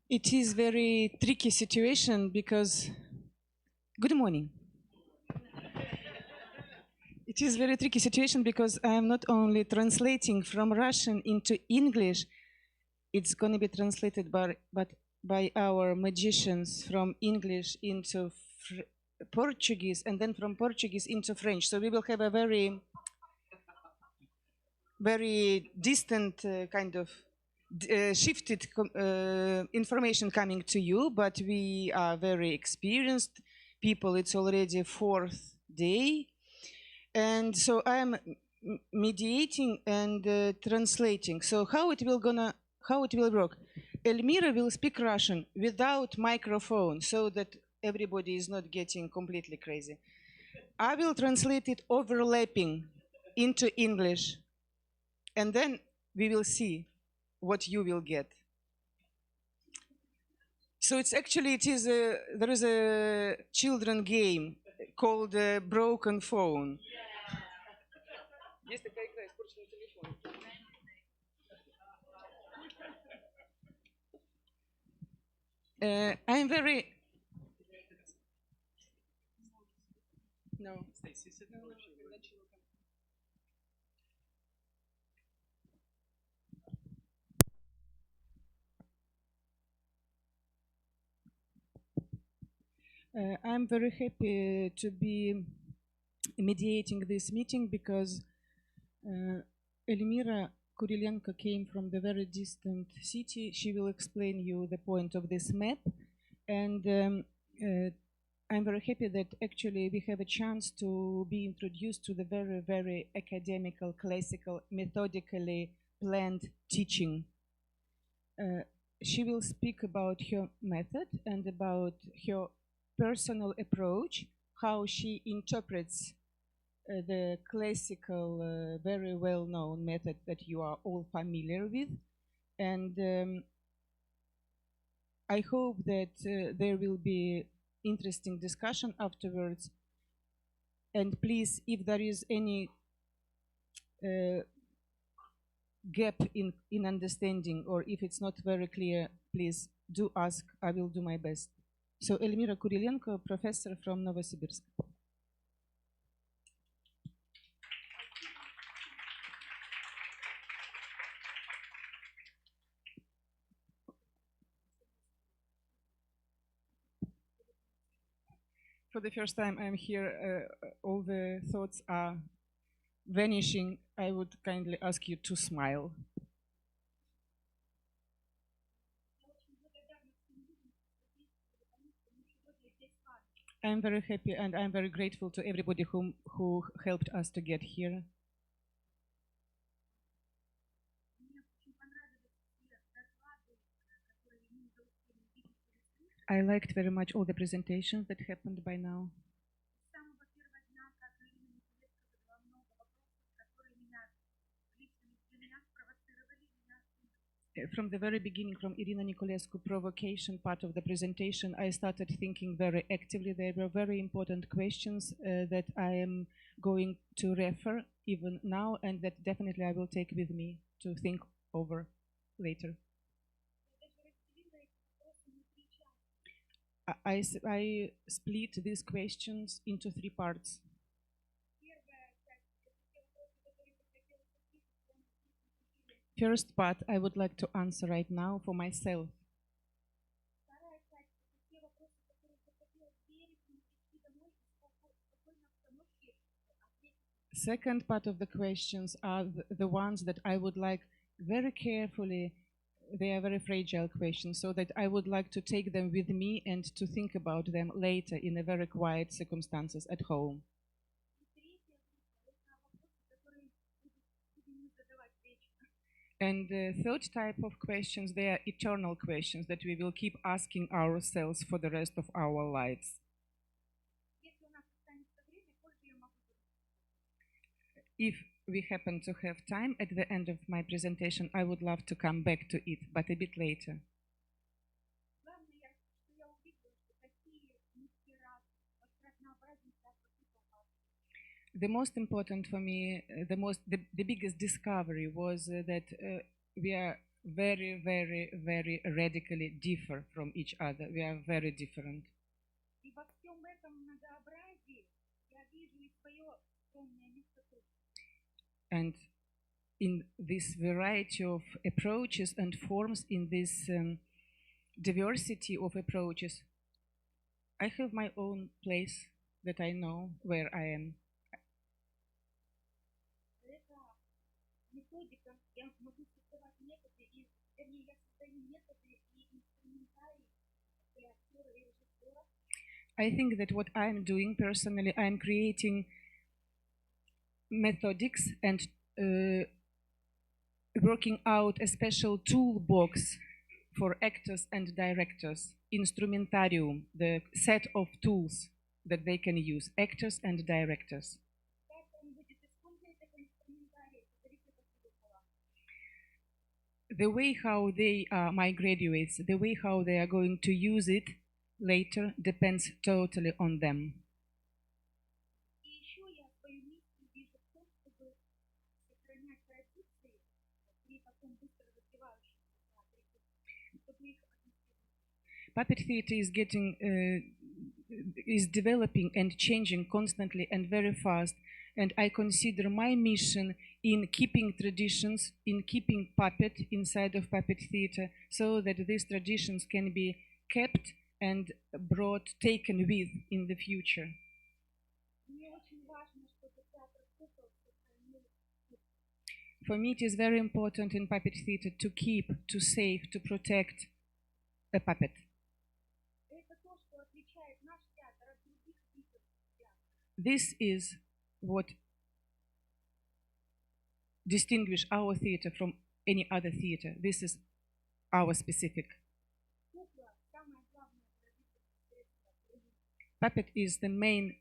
It is very tricky situation because, good morning. It is very tricky situation because I am not only translating from Russian into English, it's going to be translated by our magicians from English into Portuguese and then from Portuguese into French. So we will have a very distant kind of shifted information coming to you, but we are very experienced people. It's already 4th day. And so I am mediating and translating. So how it will work? Elmira will speak Russian without microphone so that everybody is not getting completely crazy. I will translate it overlapping into English, and then we will see what you will get. So there is a children game called Broken Phone. I'm very no. I'm very happy to be mediating this meeting because Elmira Kurilenko came from the very distant city. She will explain you the point of this map. And I'm very happy that actually we have a chance to be introduced to the very, very academical, classical, methodically planned teaching. She will speak about her method and about her personal approach, how she interprets the classical, very well-known method that you are all familiar with. And I hope that there will be interesting discussion afterwards. And please, if there is any gap in understanding, or if it's not very clear, please do ask. I will do my best. So Elmira Kurilenko, professor from Novosibirsk. For the first time I'm here, all the thoughts are vanishing. I would kindly ask you to smile. I'm very happy and I'm very grateful to everybody who helped us to get here. I liked very much all the presentations that happened by now. From the very beginning, from Irina Niculescu provocation part of the presentation, I started thinking very actively. There were very important questions that I am going to refer even now, and that definitely I will take with me to think over later. I split these questions into 3 parts. First part I would like to answer right now for myself. Second part of the questions are the ones that I would like very carefully, they are very fragile questions, so that I would like to take them with me and to think about them later in a very quiet circumstances at home. And the third type of questions, they are eternal questions that we will keep asking ourselves for the rest of our lives. If we happen to have time at the end of my presentation, I would love to come back to it, but a bit later. The most important for me, the biggest discovery was that we are very, very, very radically differ from each other. We are very different. И во всем этом многообразии я вижу и свое скромное место тут. And in this variety of approaches and forms, in this diversity of approaches, I have my own place that I know where I am. Это методика, я могу создавать методы, и, вернее, я создаю методы и инструментарий для актера и режиссера. I think that what I'm doing personally, I'm creating methodics and working out a special toolbox for actors and directors, instrumentarium, the set of tools that they can use, actors and directors. Как он будет использовать этот инструментарий, это зависит от его. The way how they are my graduates, the way how they are going to use it later depends totally on them. И еще я свою миссию вижу в том, чтобы сохранять традиции при таком быстро развивающемся театре, чтобы их Puppet theater is developing and changing constantly and very fast. And I consider my mission in keeping traditions, in keeping puppet inside of puppet theater, so that these traditions can be kept and taken with in the future. Мне очень важно, чтобы театр кукол сохранил. For me, it is very important in puppet theater to keep, to save, to protect a puppet. Это то, что отличает наш театр от других видов театра. This is what distinguishes our theater from any other theater. This is our specific. Кукла – самое главное выразительное средство проявления. Puppet is the main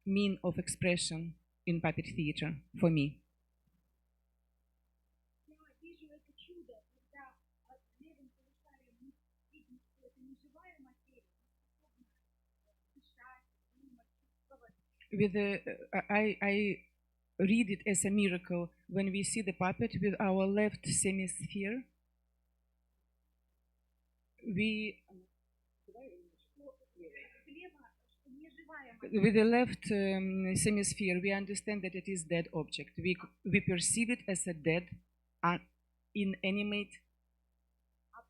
mean of expression in puppet theater for me. Я вижу это чудо, когда левым полушарием мы видим, что это не живая материя, не способна дышать, думать, чувствовать. I read it as a miracle when we see the puppet with our left hemisphere. With the left hemisphere, we understand that it is dead object. We perceive it as a dead, inanimate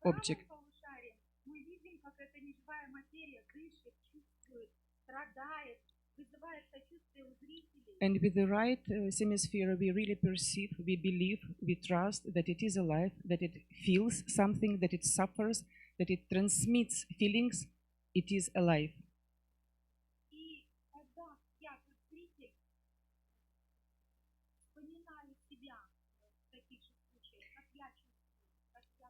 object. А правым полушарием мы видим, как эта неживая материя дышит, чувствует, страдает, вызывает сочувствие у зрителей. And with the right hemisphere, we really perceive, we believe, we trust that it is alive, that it feels something, that it suffers, that it transmits feelings, it is alive. И когда я, как зритель, вспоминаю себя в таких же случаях, как я чувствую, как я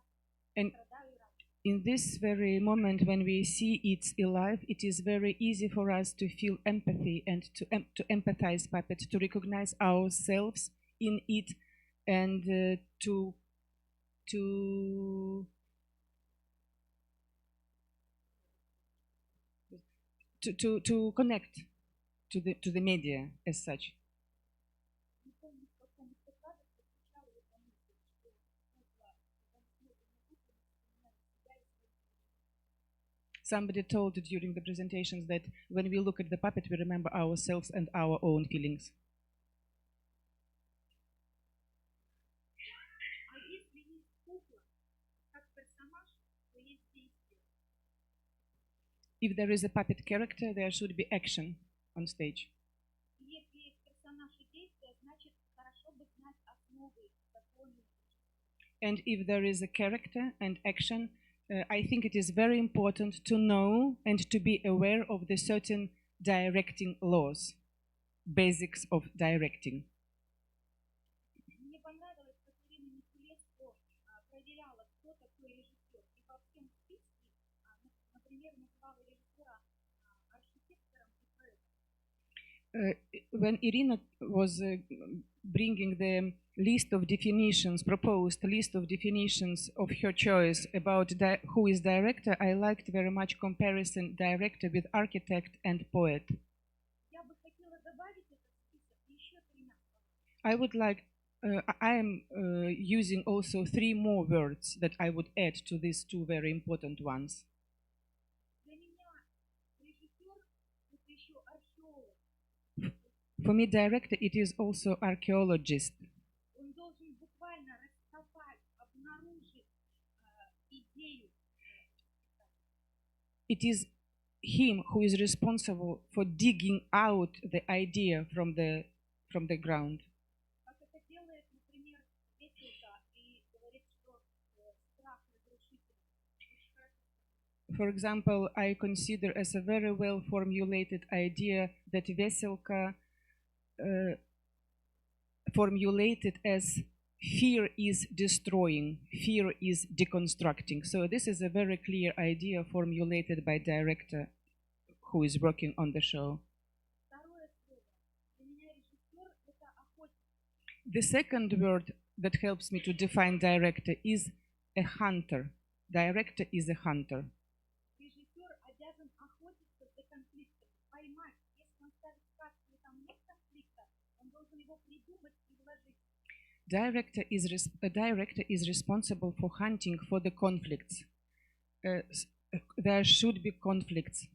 And страдаю и радуюсь. in this very moment when we see it's alive, it is very easy for us to feel empathy and to empathize puppet, to recognize ourselves in it, and to connect to the media as such. Не помню, в каком из докладов прозвучала эта мысль, что кукла, когда мы смотрим на куклу, мы вспоминаем себя и свои чувства. Somebody told during the presentations that when we look at the puppet, we remember ourselves and our own feelings. А если есть кукла как персонаж, то есть действие. If there is a puppet character, there should be action on stage. И если есть персонаж и действие, значит, хорошо бы знать основы, законы. And if there is a character and action, I think it is very important to know and to be aware of the certain directing laws, basics of directing. Мне понравилось, как Ирина Никулеско проверяла, кто такой режиссер. И во всем списке, например, называла режиссера архитектором и проектом. When Irina was bringing the list of definitions, proposed list of definitions of her choice about who is director, I liked very much comparison director with architect and poet. Я бы хотела добавить этот список еще тремя словами. I would like I am using also 3 more words that I would add to these 2 very important ones. Для меня режиссер это еще археолог. For me, director, it is also archaeologist. Он должен буквально раскопать, обнаружить идею. It is him who is responsible for digging out the idea from the ground. Как это делает, например, Веселка и говорит, что страх разрушитель. For example, I consider as a very well formulated idea that Veselka formulated as fear is destroying, fear is deconstructing. So this is a very clear idea formulated by director who is working on the show. Второе слово. Для меня режиссер это охотник. The second word that helps me to define director is a hunter. Director is a hunter. Режиссер обязан охотиться за конфликтом, поймать. Если он ставит сказку, и там нет конфликта, он должен его придумать и вложить. A director is responsible for hunting for the conflicts. There should be conflicts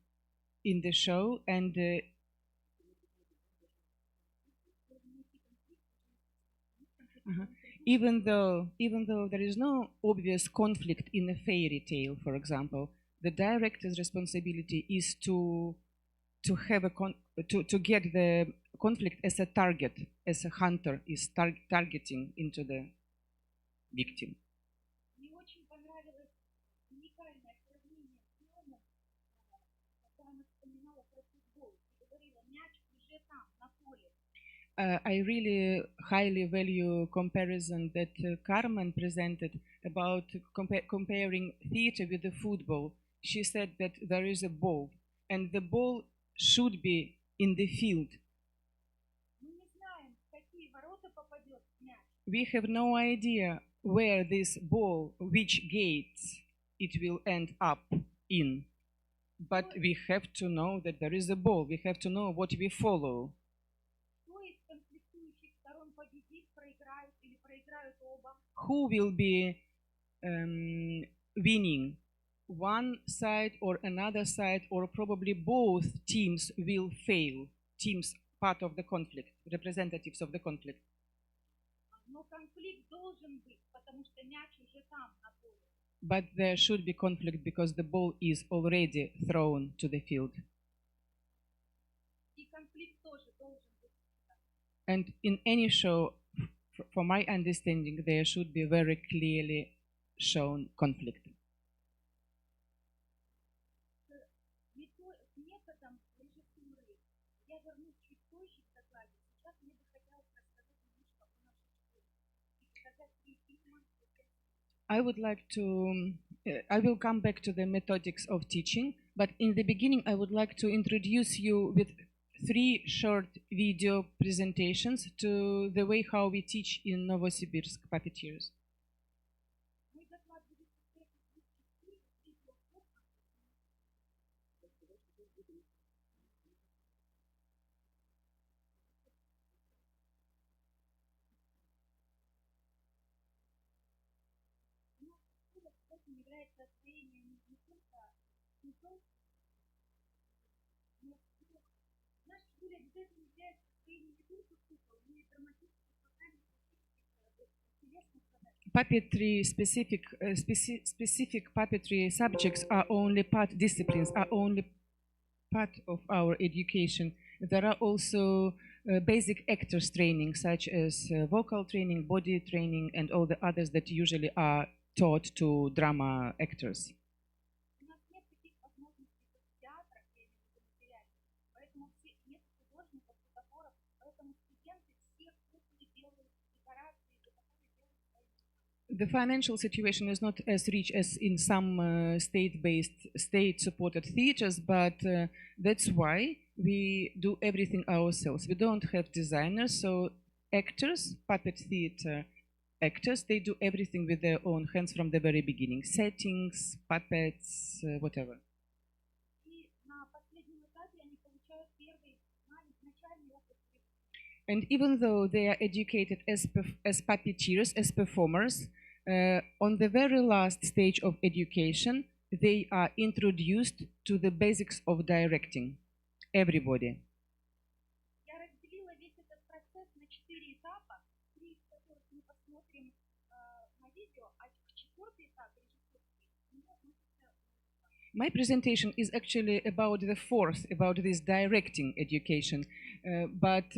in the show, and even though there is no obvious conflict in a fairy tale, for example, the director's responsibility is to have to get the conflict as a target, as a hunter is targeting into the victim. Мне очень понравилось уникальное сравнение с фильмом, когда она вспоминала про футбол и говорила, мяч уже там, на поле. I really highly value comparison that Carmen presented about comparing theater with the football. She said that there is a ball, and the ball should be in the field. Мы не знаем, в какие ворота попадет мяч. We have no idea where this ball, which gates it will end up in. But we have to know that there is a ball. We have to know what we follow. Кто из конфликтующих сторон победит, проиграют или проиграют оба. Who will be winning? One side or another side, or probably both teams will fail. Teams part of the conflict, representatives of the conflict. Но конфликт должен быть, потому что мяч уже там, на поле. But there should be conflict because the ball is already thrown to the field. И конфликт тоже должен быть. And in any show, for my understanding, there should be very clearly shown conflict. К методам режиссуры я вернусь чуть позже в докладе. Сейчас мне бы хотелось рассказать немножко о нашей школе. И показать 3 фильма. I would like to, I will come back to the methodics of teaching, but in the beginning I would like to introduce you with 3 short video presentations to the way how we teach in Novosibirsk puppeteers. Мой доклад будет состоять из 2 частей, 3 блоков. Но школа, кстати, является освоением не только снизов, но всех. Наша школа обязательно является освоением не только кукол, но и драматических программ, интересных задач. Puppetry specific puppetry subjects are only part disciplines, are only part of our education. There are also basic actors training, such as vocal training, body training, and all the others that usually are taught to drama actors. У нас нет таких возможностей, как в театрах, я имею в виду материальных. Поэтому нет художников, фотографов, поэтому студенты все куклы делают, декорации, которые делают свои. The financial situation is not as rich as in some state-based, state-supported theaters, but that's why we do everything ourselves. We don't have designers, so actors, puppet theater actors, they do everything with their own hands from the very beginning. Settings, puppets, whatever. И на последнем этапе они получают первый начальный опыт. And even though they are educated as puppeteers, as performers, on the very last stage of education, they are introduced to the basics of directing. Everybody. Я разделила весь этот процесс на 4 этапа, 3 из которых мы посмотрим на видео, а четвертый этап режиссерский к нему относится. My presentation is actually about the fourth, about this directing education, but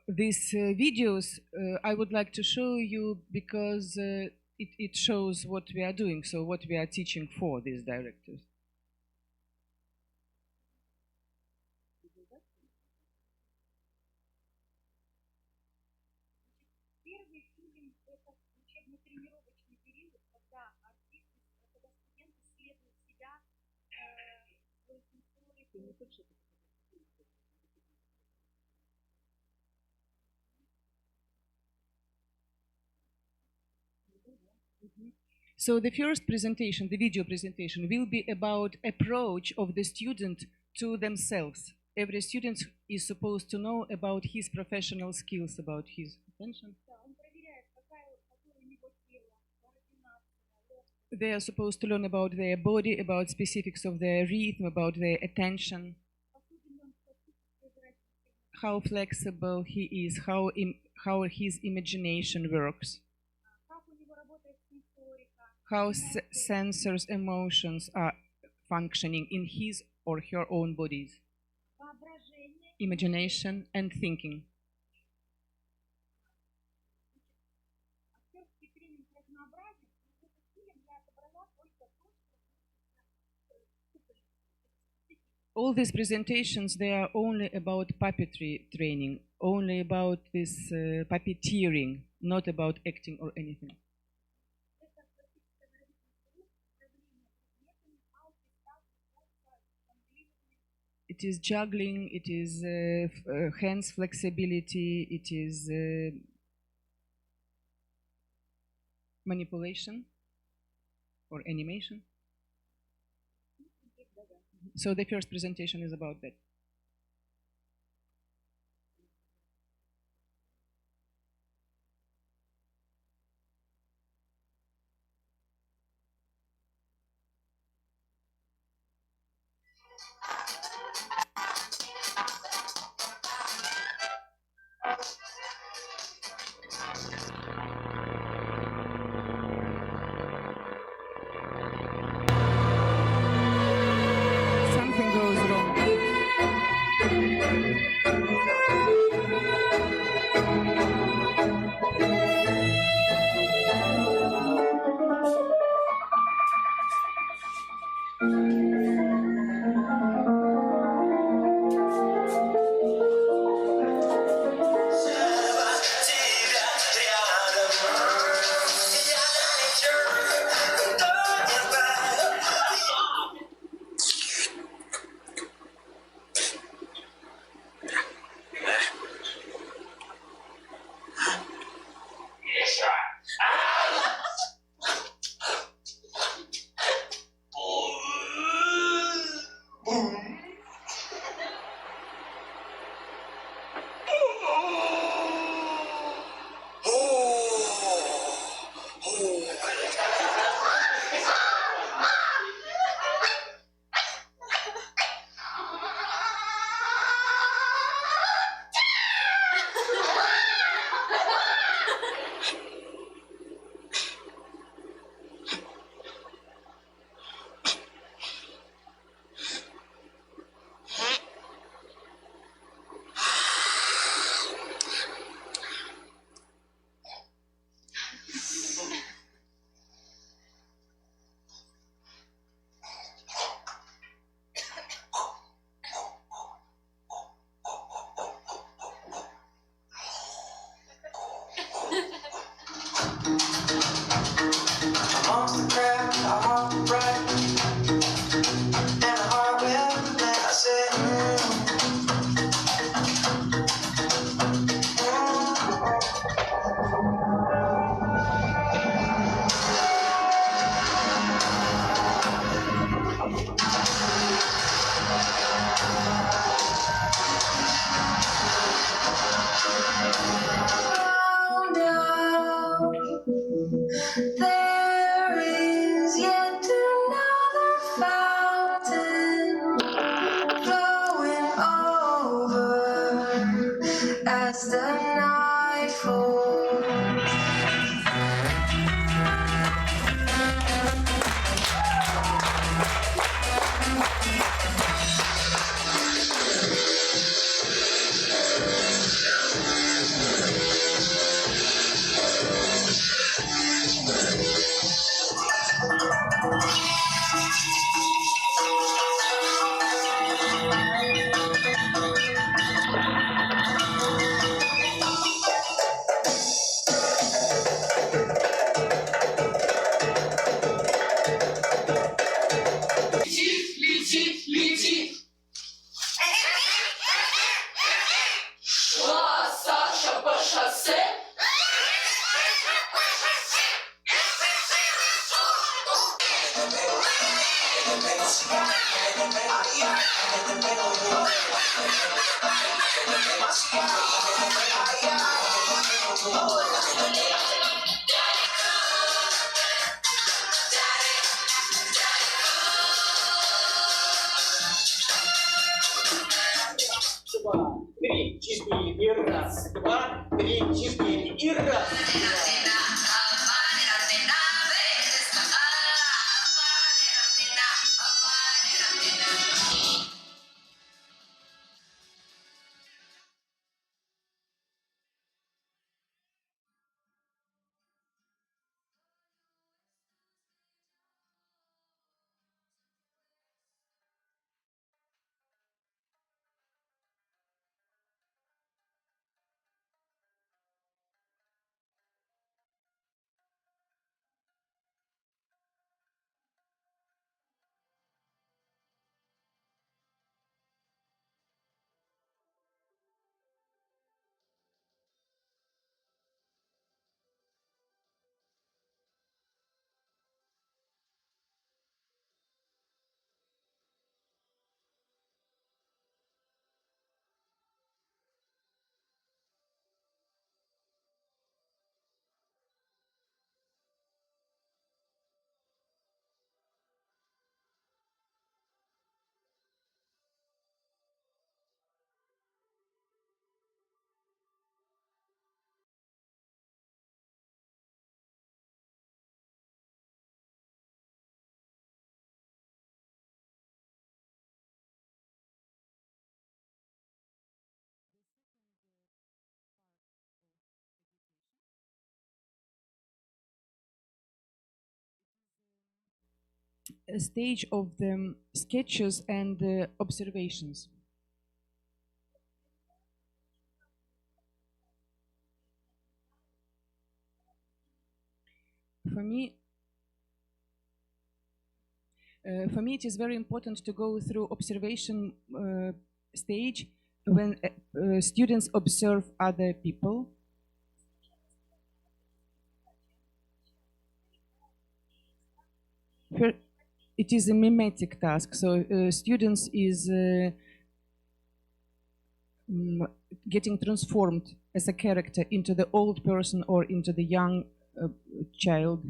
these videos I would like to show you because it shows what we are doing, so what we are teaching for these directors. Первый фильм – это учебно-тренировочный период, когда артисты, когда студенты исследуют себя, свою сенсорику. So the first presentation, the video presentation, will be about approach of the student to themselves. Every student is supposed to know about his professional skills, about his attention. Да, он проверяет, какое у него тело, координация, ловкость. They are supposed to learn about their body, about specifics of their rhythm, about their attention, Способен ли он пластической выразительности, how flexible he is, how his imagination works, как у него работает сенсорика, how эмоции. sensors, emotions are functioning in his or her own bodies, Воображение. imagination and thinking. Актерский тренинг разнообразен, но в этот фильм я отобрала только то, что относится к All these presentations, they are only about puppetry training, only about this puppeteering, not about acting or anything. это классическое выразительное управление предметами, палки, ставки, фокуса, жонглирование. It is juggling, it is hands flexibility, it is manipulation or animation. So the first presentation is about that. Something goes wrong. Летит, летит. Шла Саша по шоссе. Два, три, четыре, и раз, два, три, четыре, и раз. A stage of the sketches and observations. For me, it is very important to go through observation stage when students observe other people. It is a mimetic task, so students is getting transformed as a character into the old person or into the young child.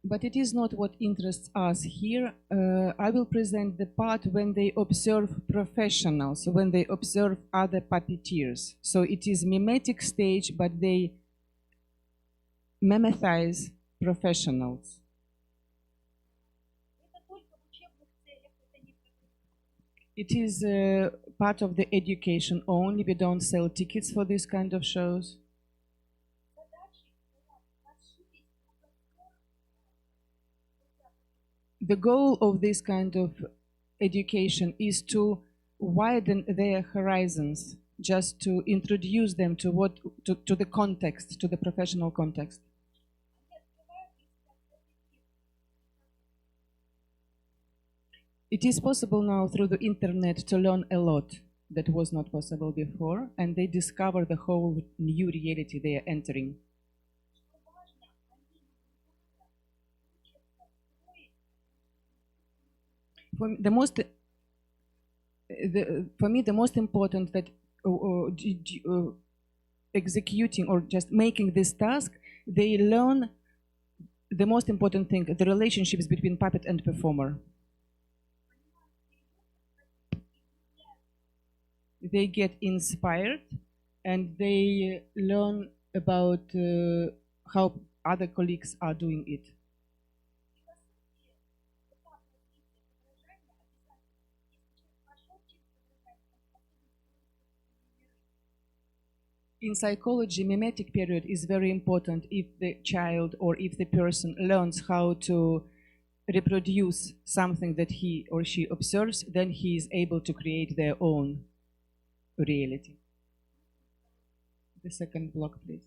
But it is not what interests us here. I will present the part when they observe professionals, when they observe other puppeteers. So it is mimetic stage, but they mimetize professionals. It is part of the education only. We don't sell tickets for this kind of shows. The goal of this kind of education is to widen their horizons, just to introduce them to the context, to the professional context. It is possible now through the internet to learn a lot that was not possible before, and they discover the whole new reality they are entering. For me, the most important that executing or just making this task, they learn the most important thing, the relationships between puppet and performer. They get inspired and they learn about how other colleagues are doing it. In psychology, mimetic period is very important if the child or if the person learns how to reproduce something that he or she observes, then he is able to create their own reality. The second block, please.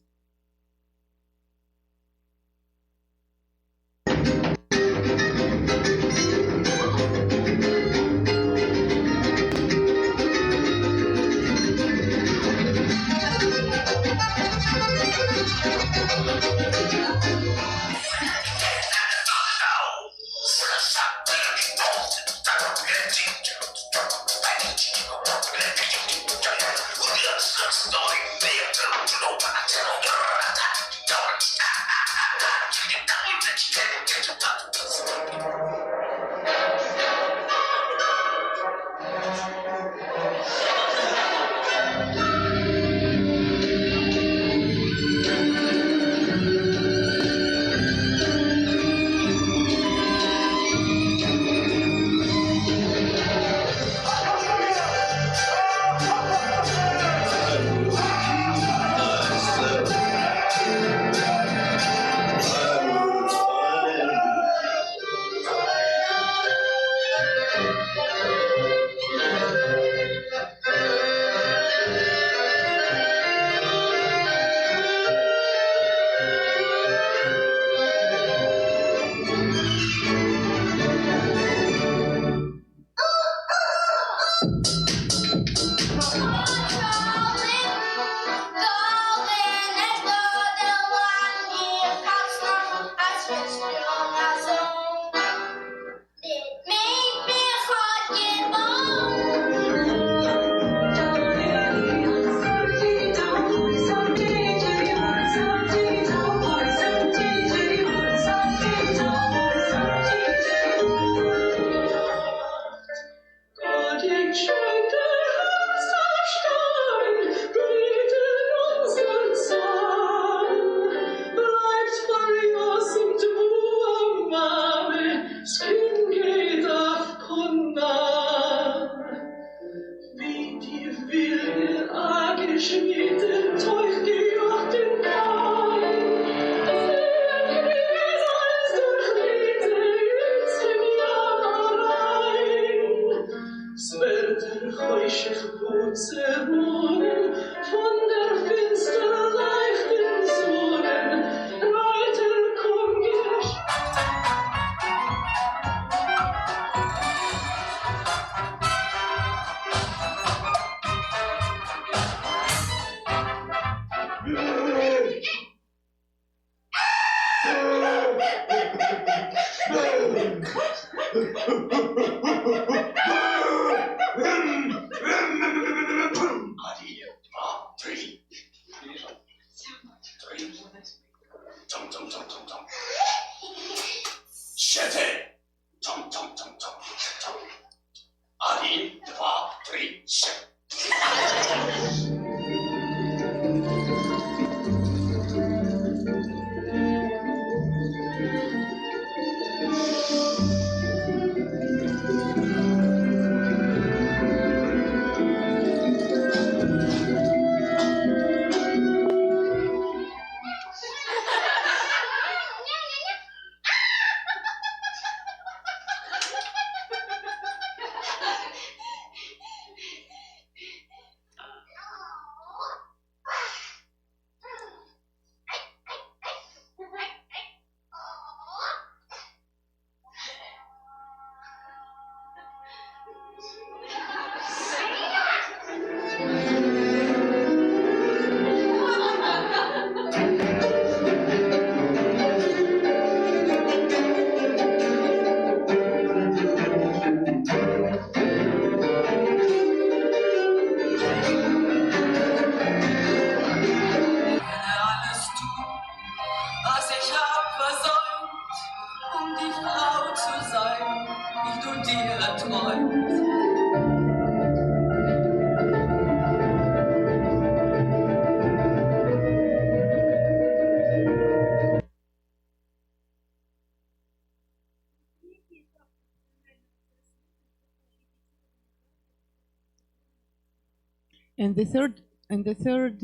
And the third And the third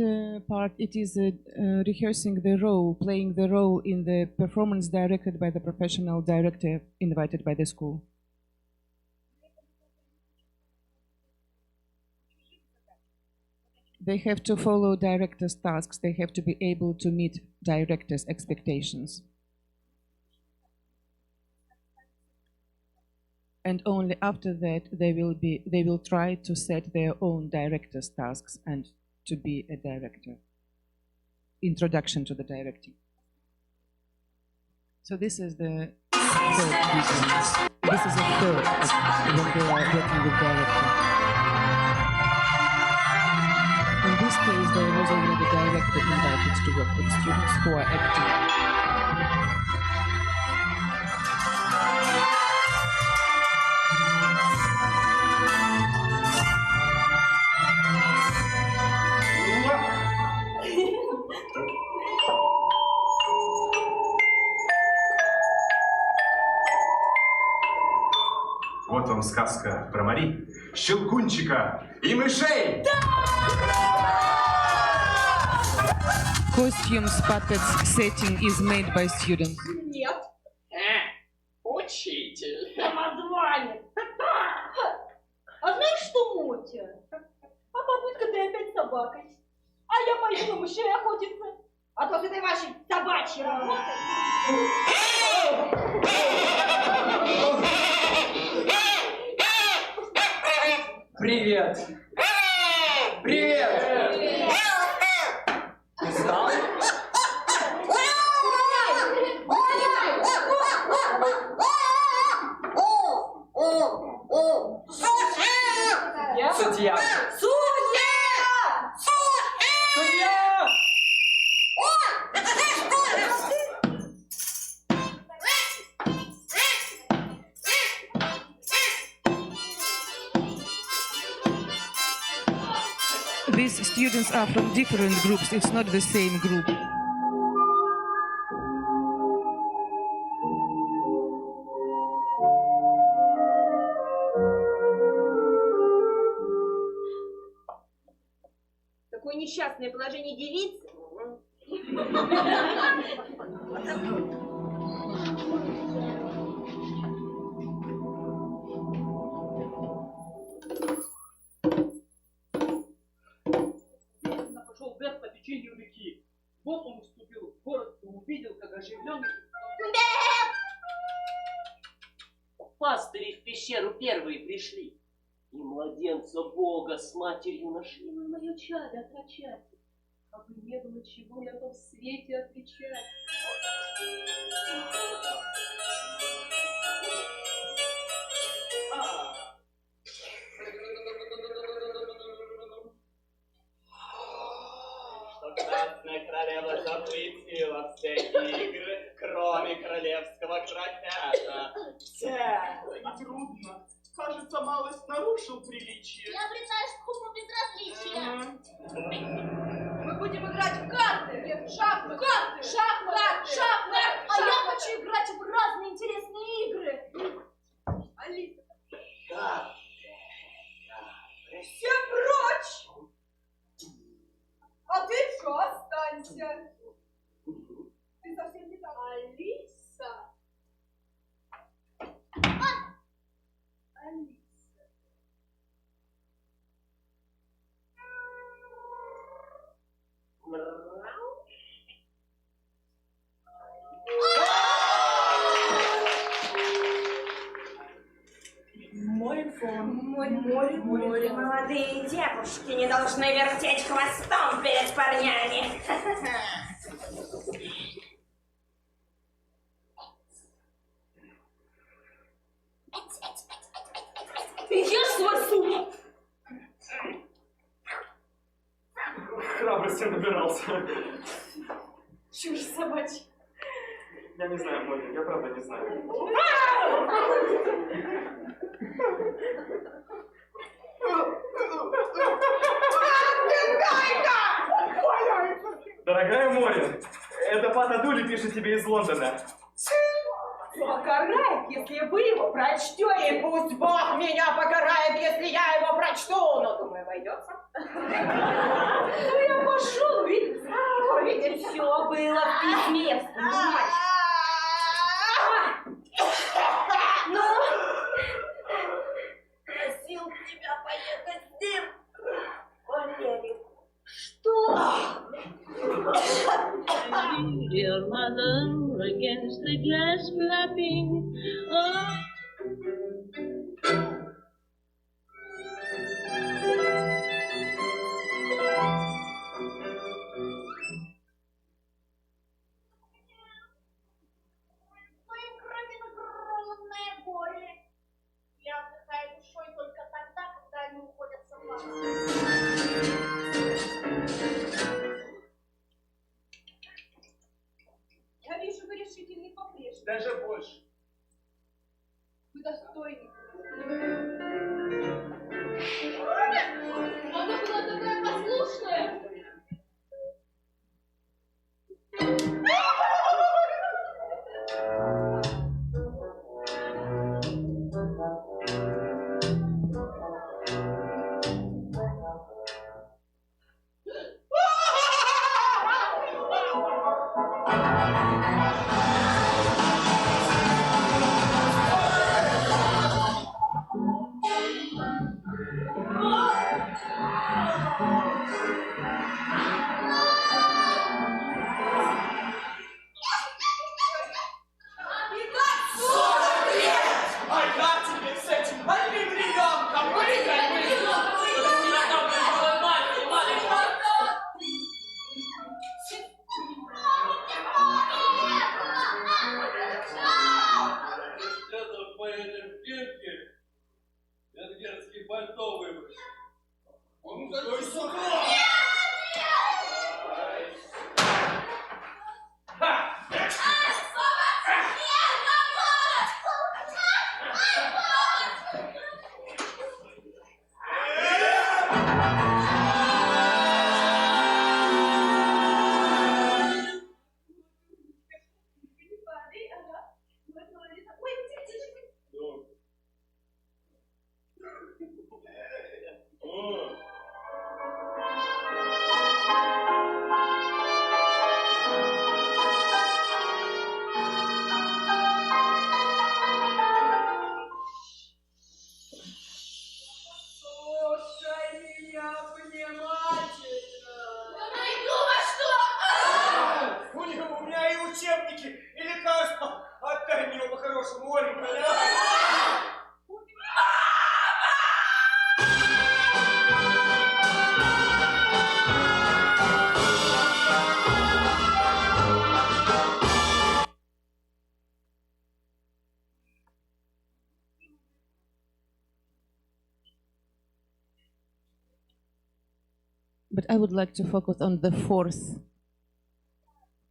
part, it is rehearsing the role, playing the role in the performance directed by the professional director invited by the school. They have to follow director's tasks. They have to be able to meet director's expectations. And only after that they will try to set their own director's tasks and to be a director. Introduction to the directing. So this is the third vision. This is a third when they are working with directing. In this case, there was already a director invited to work with students who are acting. Вот вам сказка про Мари, Щелкунчика и мышей! Costumes, puppets, setting is made by students. Нет. Учитель. Самозванец! А знаешь что, Мотя? А попытка ты опять собакой. А я пойду на мышей охотиться. А то с этой вашей собачьей работой. Привет. Привет. Устал? Судья. Судья! These students are from different groups. It's not the same group. Такое несчастное положение девицы. Пошел Бет по течению реки. Вот он вступил в город и увидел, как оживленный... Пастыри в пещеру первые пришли, и младенца Бога с матерью нашли. Вы мое чадо отрочать, а бы не было чего на том свете отвечать. Что красная королева запретила все игры, кроме королевского крокета. Все. Трудно. Кажется, малость нарушил приличие. Я обретаешь купу безразличия. Мы будем играть в карты. Нет, в шахматы. Карты, Шахматы. шахматы. А я Шахматы. хочу играть в разные интересные игры. Алиса. Все прочь! А ты что, останься? Ты совсем не так. Алиса. Алиса. Молодые девушки не должны вертеть хвостом перед парнями. Ты ешь свой суп? Храбрости набирался. Чушь собачья. Я не знаю, Молли, я правда не знаю. Дорогая Молли, это Пата Дули пишет тебе из Лондона. Покарает, если вы его прочтете. И пусть Бог меня покарает, если я его прочту. Но думаю, обойдется. Ну я пошел, ведь все было в письме, вспоминать. Ну, просил тебя поехать с ним в Америку. Что? Dear mother, against the glass flapping. Oh. Моим крови огромное горе. Я отдыхаю душой только тогда, когда они уходят со мной. Я вижу, вы решительный по-прежнему. Даже больше. Вы достойны. Она была такая послушная. А я тебе с этим больным ребенком выгоню! Где-то поедем в Кирке, венгерский пальто выбрать. Он такой сюда! Слушай меня внимательно. У меня и учебники, и лекарства. Отдай мне его по-хорошему, Оленька. But I would like to focus on the fourth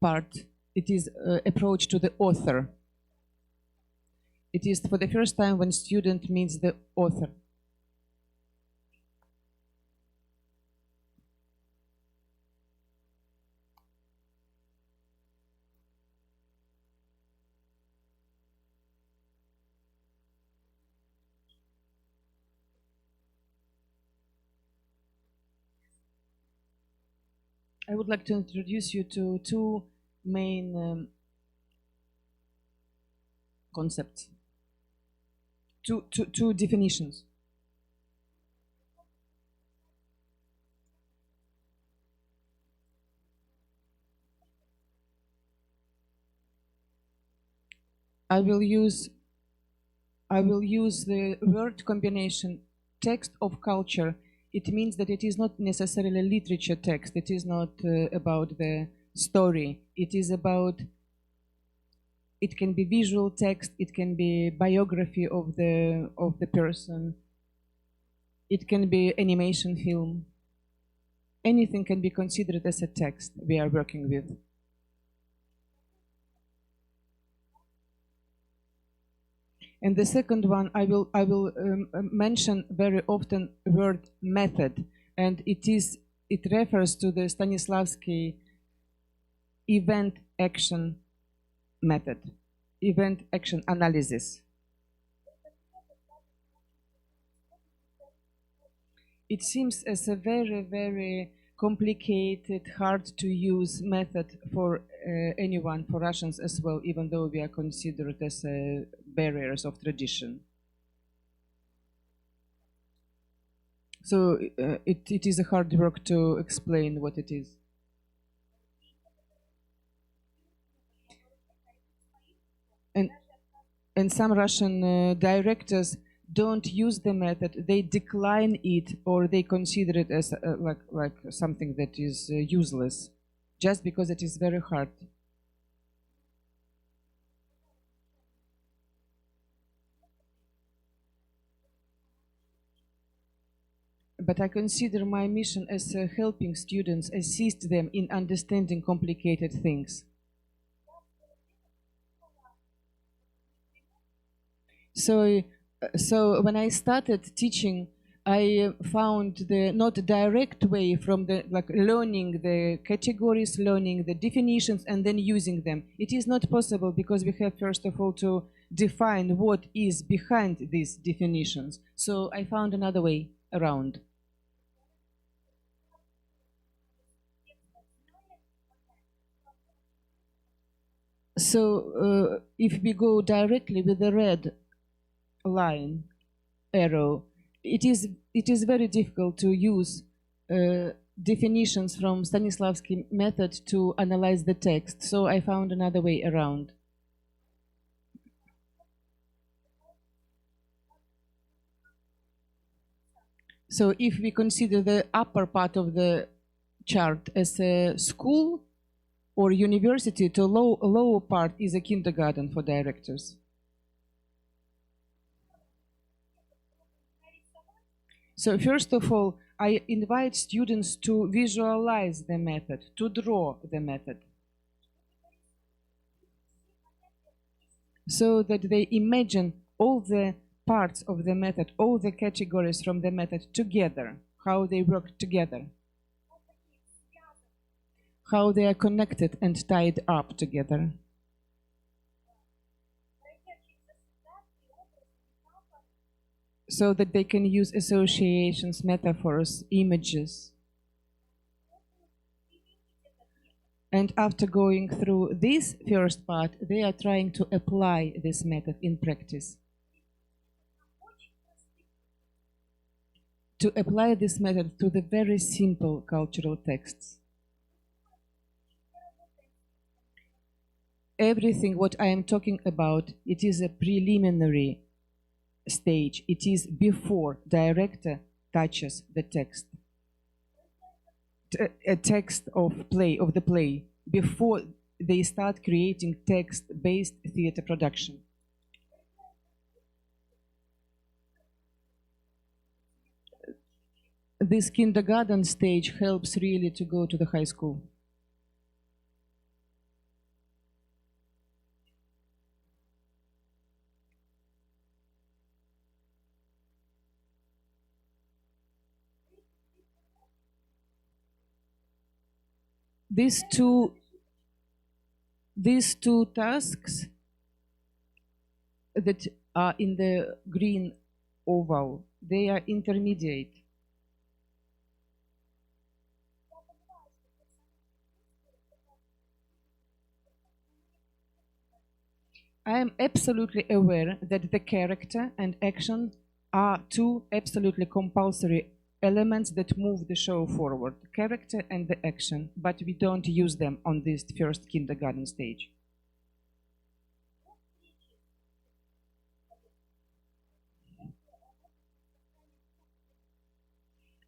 part. It is approach to the author. It is for the first time when student meets the author. I would like to introduce you to two main concepts, two definitions. I will use the word combination text of culture. It means that it is not necessarily literature text. It is not about the story. It is about, it can be visual text, it can be biography of the person, it can be animation film. Anything can be considered as a text we are working with. And the second one, I will mention very often word method, and it refers to the Stanislavski event action method, event action analysis. it seems as a very, very complicated, hard to use method for anyone, for Russians as well, even though we are considered as barriers of tradition. So it is a hard work to explain what it is. And some Russian directors don't use the method, they decline it, or they consider it as like something that is useless, just because it is very hard. But I consider my mission as helping students, assist them in understanding complicated things. So when I started teaching, I found the not direct way from the learning the categories, learning the definitions, and then using them. It is not possible because we have first of all to define what is behind these definitions. So I found another way around. So if we go directly with the red line arrow, it is very difficult to use definitions from Stanislavski method to analyze the text. So I found another way around. So if we consider the upper part of the chart as a school or university, the lower part is a kindergarten for directors. So first of all, I invite students to visualize the method, to draw the method, so that they imagine all the parts of the method, all the categories from the method together, how they work together, how they are connected and tied up together. So that they can use associations, metaphors, images. And after going through this first part, they are trying to apply this method in practice. To apply this method to the very simple cultural texts. Everything what I am talking about, it is a preliminary stage. It is before director touches the text. A text of the play, before they start creating text-based theater production. This kindergarten stage helps really to go to the high school. These two tasks that are in the green oval, they are intermediate. I am absolutely aware that the character and action are two absolutely compulsory elements that move the show forward, the character and the action, but we don't use them on this first kindergarten stage.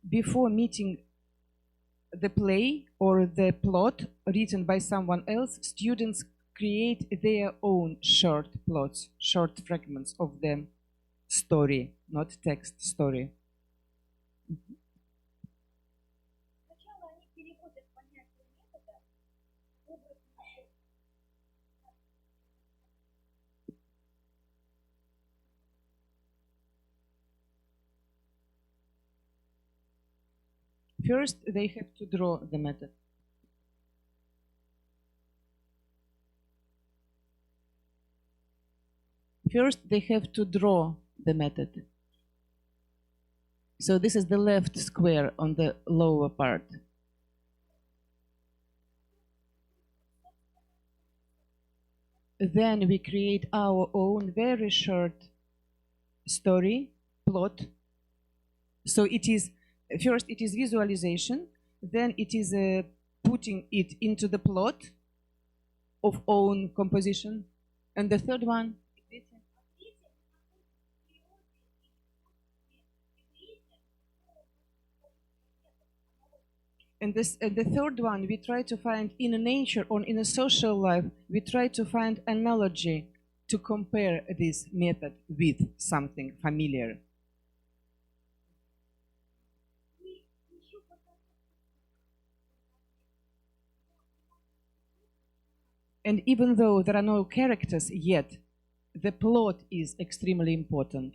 Before meeting the play or the plot written by someone else, students create their own short plots, short fragments of the story, not text story. First, they have to draw the method. First, they have to draw the method. So this is the left square on the lower part. Then we create our own very short story, plot. So it is, first it is visualization, then it is putting it into the plot of own composition, and the third one, and the third one, we try to find in a nature or in a social life, we try to find analogy to compare this method with something familiar. And even though there are no characters yet, the plot is extremely important.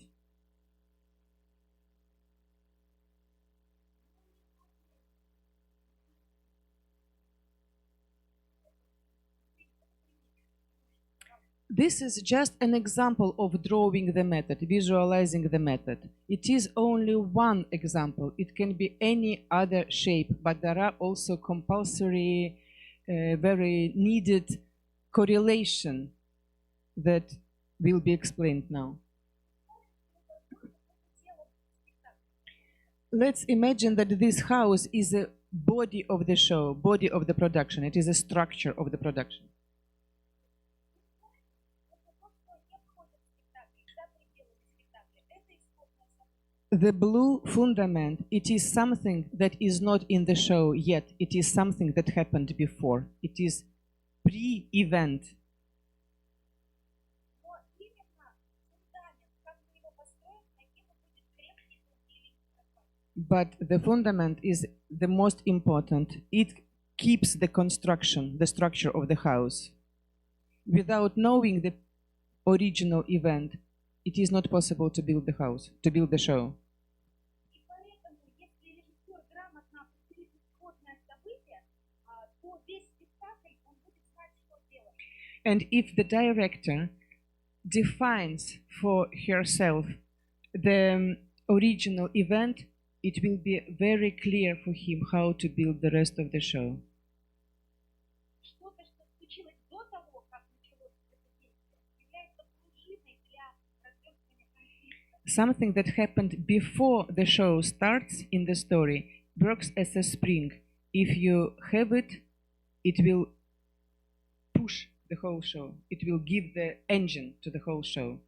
This is just an example of drawing the method, visualizing the method. It is only one example. It can be any other shape, but there are also compulsory, very needed correlation that will be explained now. Let's imagine that this house is a body of the show, body of the production. It is a structure of the production. The blue fundament, it is something that is not in the show yet. It is something that happened before. It is pre-event. But the fundament is the most important. It keeps the construction, the structure of the house. Without knowing the original event, it is not possible to build the house, to build the show. And if the director defines for herself the original event, it will be very clear for him how to build the rest of the show. Something that happened before the show starts in the story works as a spring. If you have it, it will push the whole show. It will give the engine to the whole show.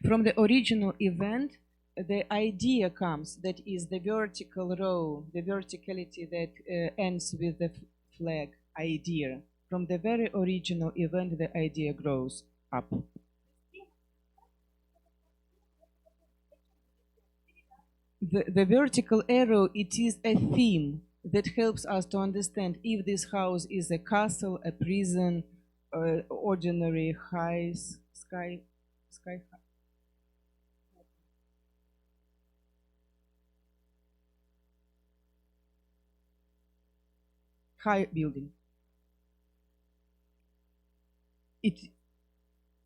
From the original event, the idea comes, that is the vertical row, the verticality that ends with the flag idea. From the very original event, the idea grows up. The vertical arrow, it is a theme that helps us to understand if this house is a castle, a prison, ordinary sky high building.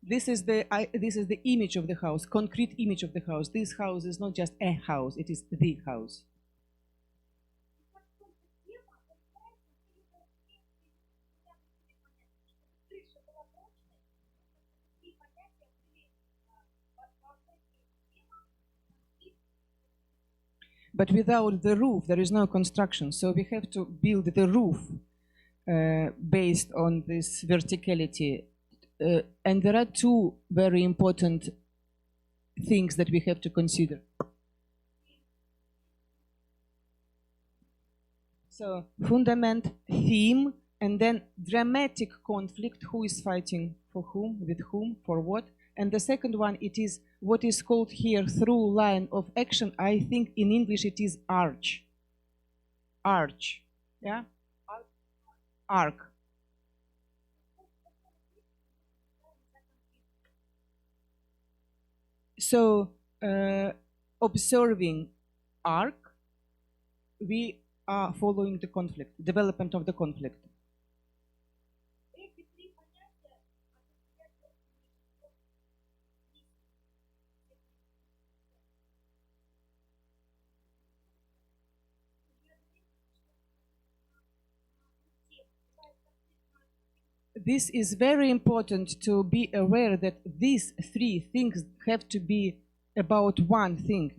This is the image of the house, concrete image of the house. This house is not just a house; it is the house. But without the roof, there is no construction. So we have to build the roof based on this verticality. And there are two very important things that we have to consider. So fundament, theme, and then dramatic conflict. Who is fighting for whom, with whom, for what? And the second one, it is what is called here through line of action. I think in English it is arch. Arch, yeah? Arc. So, observing arc, we are following the conflict, development of the conflict. this is very important to be aware that these three things have to be about one thing.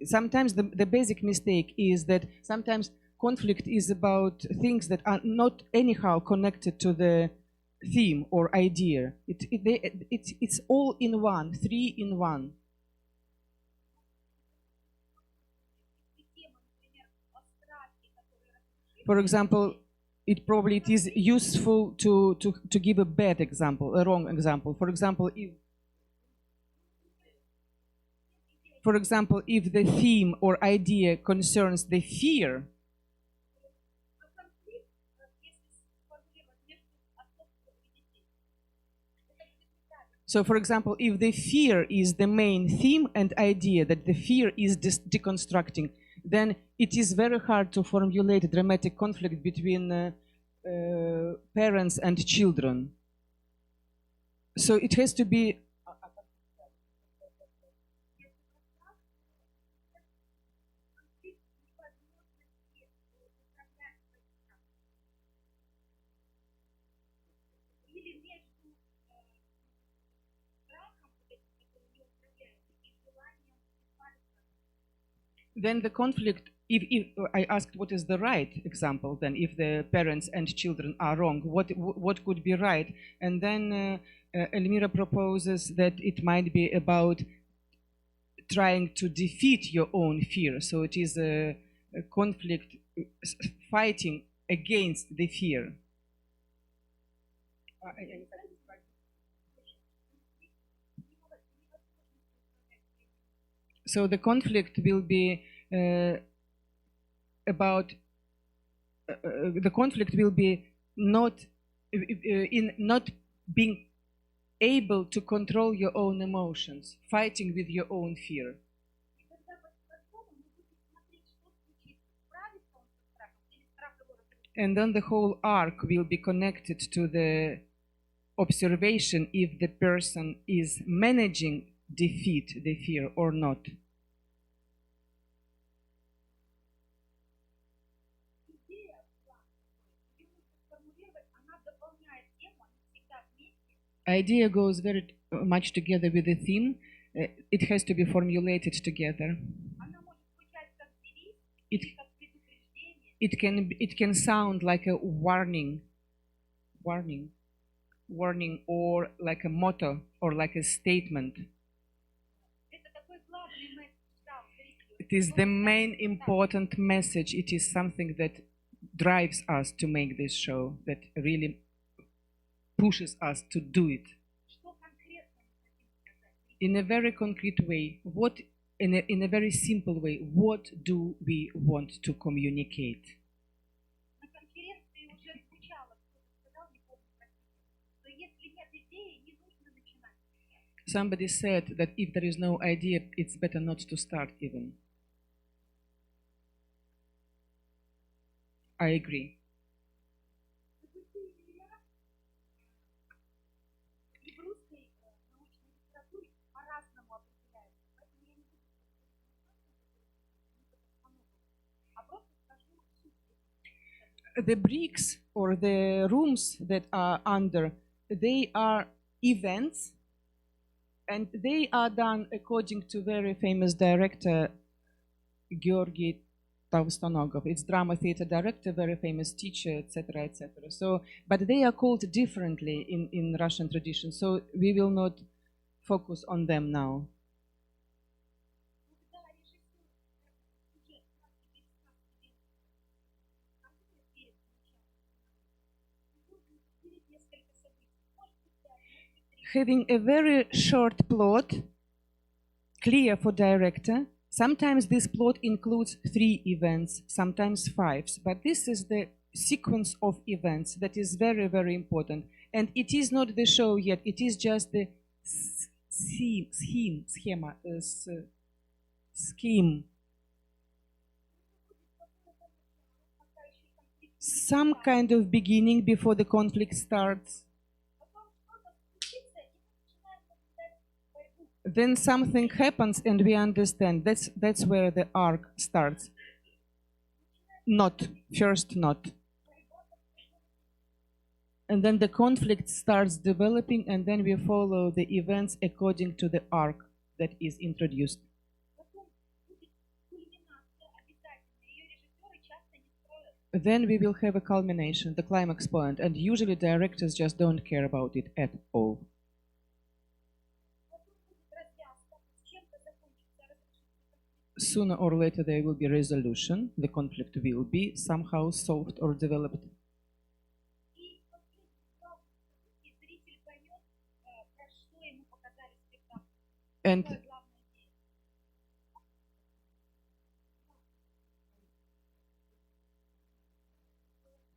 Sometimes the basic mistake is that sometimes conflict is about things that are not anyhow connected to the theme or idea. It's all in one, three in one. For example, it is useful to give a bad example, a wrong example. For example, if the theme or idea concerns the fear, so for example, if the fear is the main theme and idea, that the fear is deconstructing, then it is very hard to formulate a dramatic conflict between parents and children. So it has to be then the conflict, if I asked what is the right example, then if the parents and children are wrong, what could be right? And then Elmira proposes that it might be about trying to defeat your own fear. So it is a conflict fighting against the fear. So the conflict will be about the conflict will be not in not being able to control your own emotions, fighting with your own fear. And then the whole arc will be connected to the observation if the person is managing defeat the fear or not. Idea goes very much together with the theme. It has to be formulated together. It can sound like a warning, or like a motto, or like a statement. It is the main important message. It is something that drives us to make this show, that really pushes us to do it. In a very concrete way, in a very simple way, what do we want to communicate? Somebody said that if there is no idea, it's better not to start even. I agree. The bricks or the rooms that are under, they are events, and they are done according to very famous director Georgy Tavstanogov. It's drama theater director, very famous teacher, etc., etc. So, but they are called differently in Russian tradition. So we will not focus on them now. Having a very short plot, clear for director. Sometimes this plot includes 3 events, sometimes 5, but this is the sequence of events that is very, very important. And it is not the show yet, it is just the scheme. Some kind of beginning before the conflict starts. Then something happens and we understand. That's where the arc starts. Not. And then the conflict starts developing, and then we follow the events according to the arc that is introduced. Потом будет кульминация обязательно. Ее режиссеры часто не строят. Then we will have a culmination, the climax point, and usually directors just don't care about it at all. Потом будет развязка, с чем-то закончится, разрешится. Sooner or later there will be resolution, the conflict will be somehow solved or developed. И в последнем главном событии зритель поймет, про что ему показали спектакль. And Какая главная идея.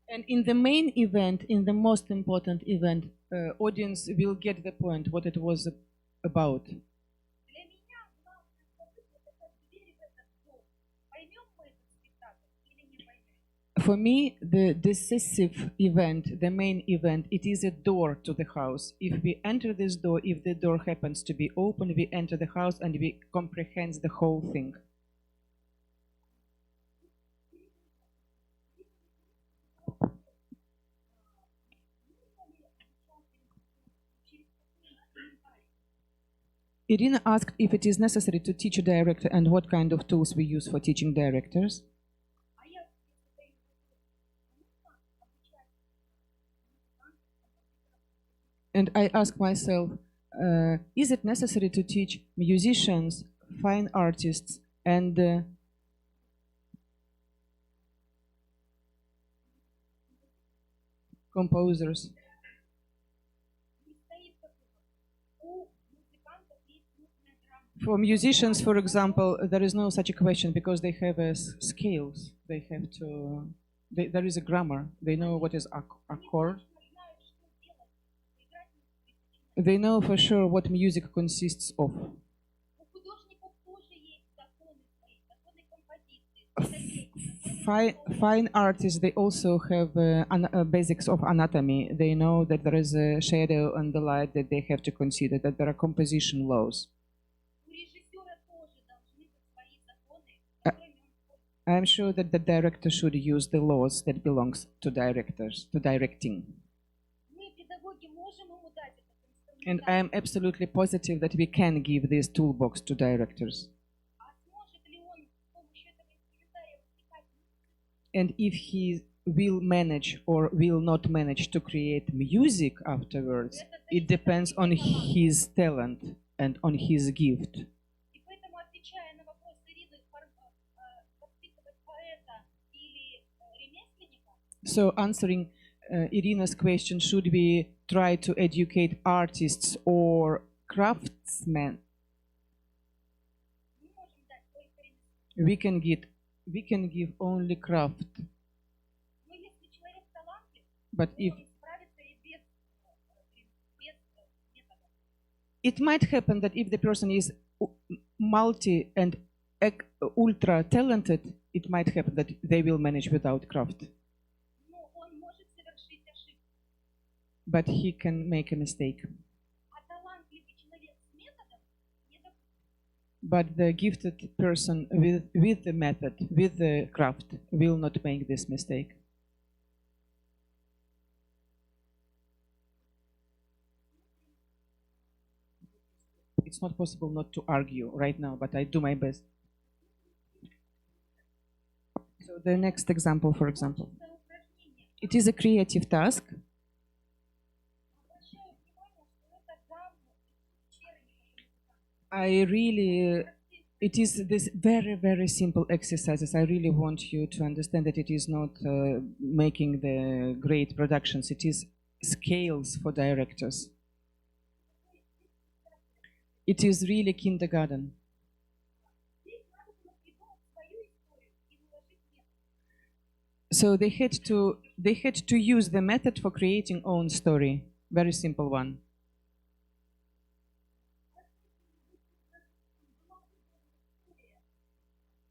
And in the main event, in the most important event, audience will get the point, what it was about. Для меня главное событие — это дверь в этот дом. Поймем мы этот спектакль или не поймем? For me, the decisive event, the main event, it is a door to the house. If we enter this door, if the door happens to be open, we enter the house and we comprehend the whole thing. Irina asked if it is necessary to teach a director and what kind of tools we use for teaching directors. А я себе задаю вопрос, нужно обучать музыкантов, композиторов? And I ask myself, is it necessary to teach musicians, fine artists, and composers? Не стоит такого. У музыкантов есть нотная грамота. For musicians, for example, there is no such a question because they have scales. They have to. There is a grammar. They know what is a chord. Они знают, что делать. Играть музыку. They know for sure what music consists of. У художников тоже есть законы свои, законы композиции, стратегии. Fine artists, they also have basics of anatomy. They know that there is a shadow and the light that they have to consider, that there are composition laws. У режиссера тоже должны быть свои законы, которыми он пользуется. I'm sure that the director should use the laws that belongs to directors, to directing. Мы, педагоги, можем ему дать этот And инструмент. I am absolutely positive that we can give this toolbox to directors. А сможет ли он с помощью этого инструментария воспитать музыку? And if he will manage or will not manage to create music afterwards, it depends on his talent and on his gift. И поэтому, отвечая на вопрос Ирины, воспитывать поэта или ремесленника, So answering Irina's question, should we try to educate artists or craftsmen? мы можем дать только ремесленника. We can give only craft. Но если человек талантлив, But if он справится и без метода. it might happen that if the person is multi and ultra talented, it might happen that they will manage without craft. Но он может совершить ошибку. But he can make a mistake. А талантливый человек с методом не допустит. But the gifted person with the method, with the craft, will not make this mistake. It's not possible not to argue right now, but I do my best. So the next example, for example, Это упражнение. it is a creative task. Обращаю внимание, что это гамма черни музыканта. I really, it is this very, very simple exercises. I really want you to understand that it is not making the great productions. It is scales for directors. It is really kindergarten. Здесь надо было придумать свою историю и вложить метод. So they had to use the method for creating own story. Very simple one.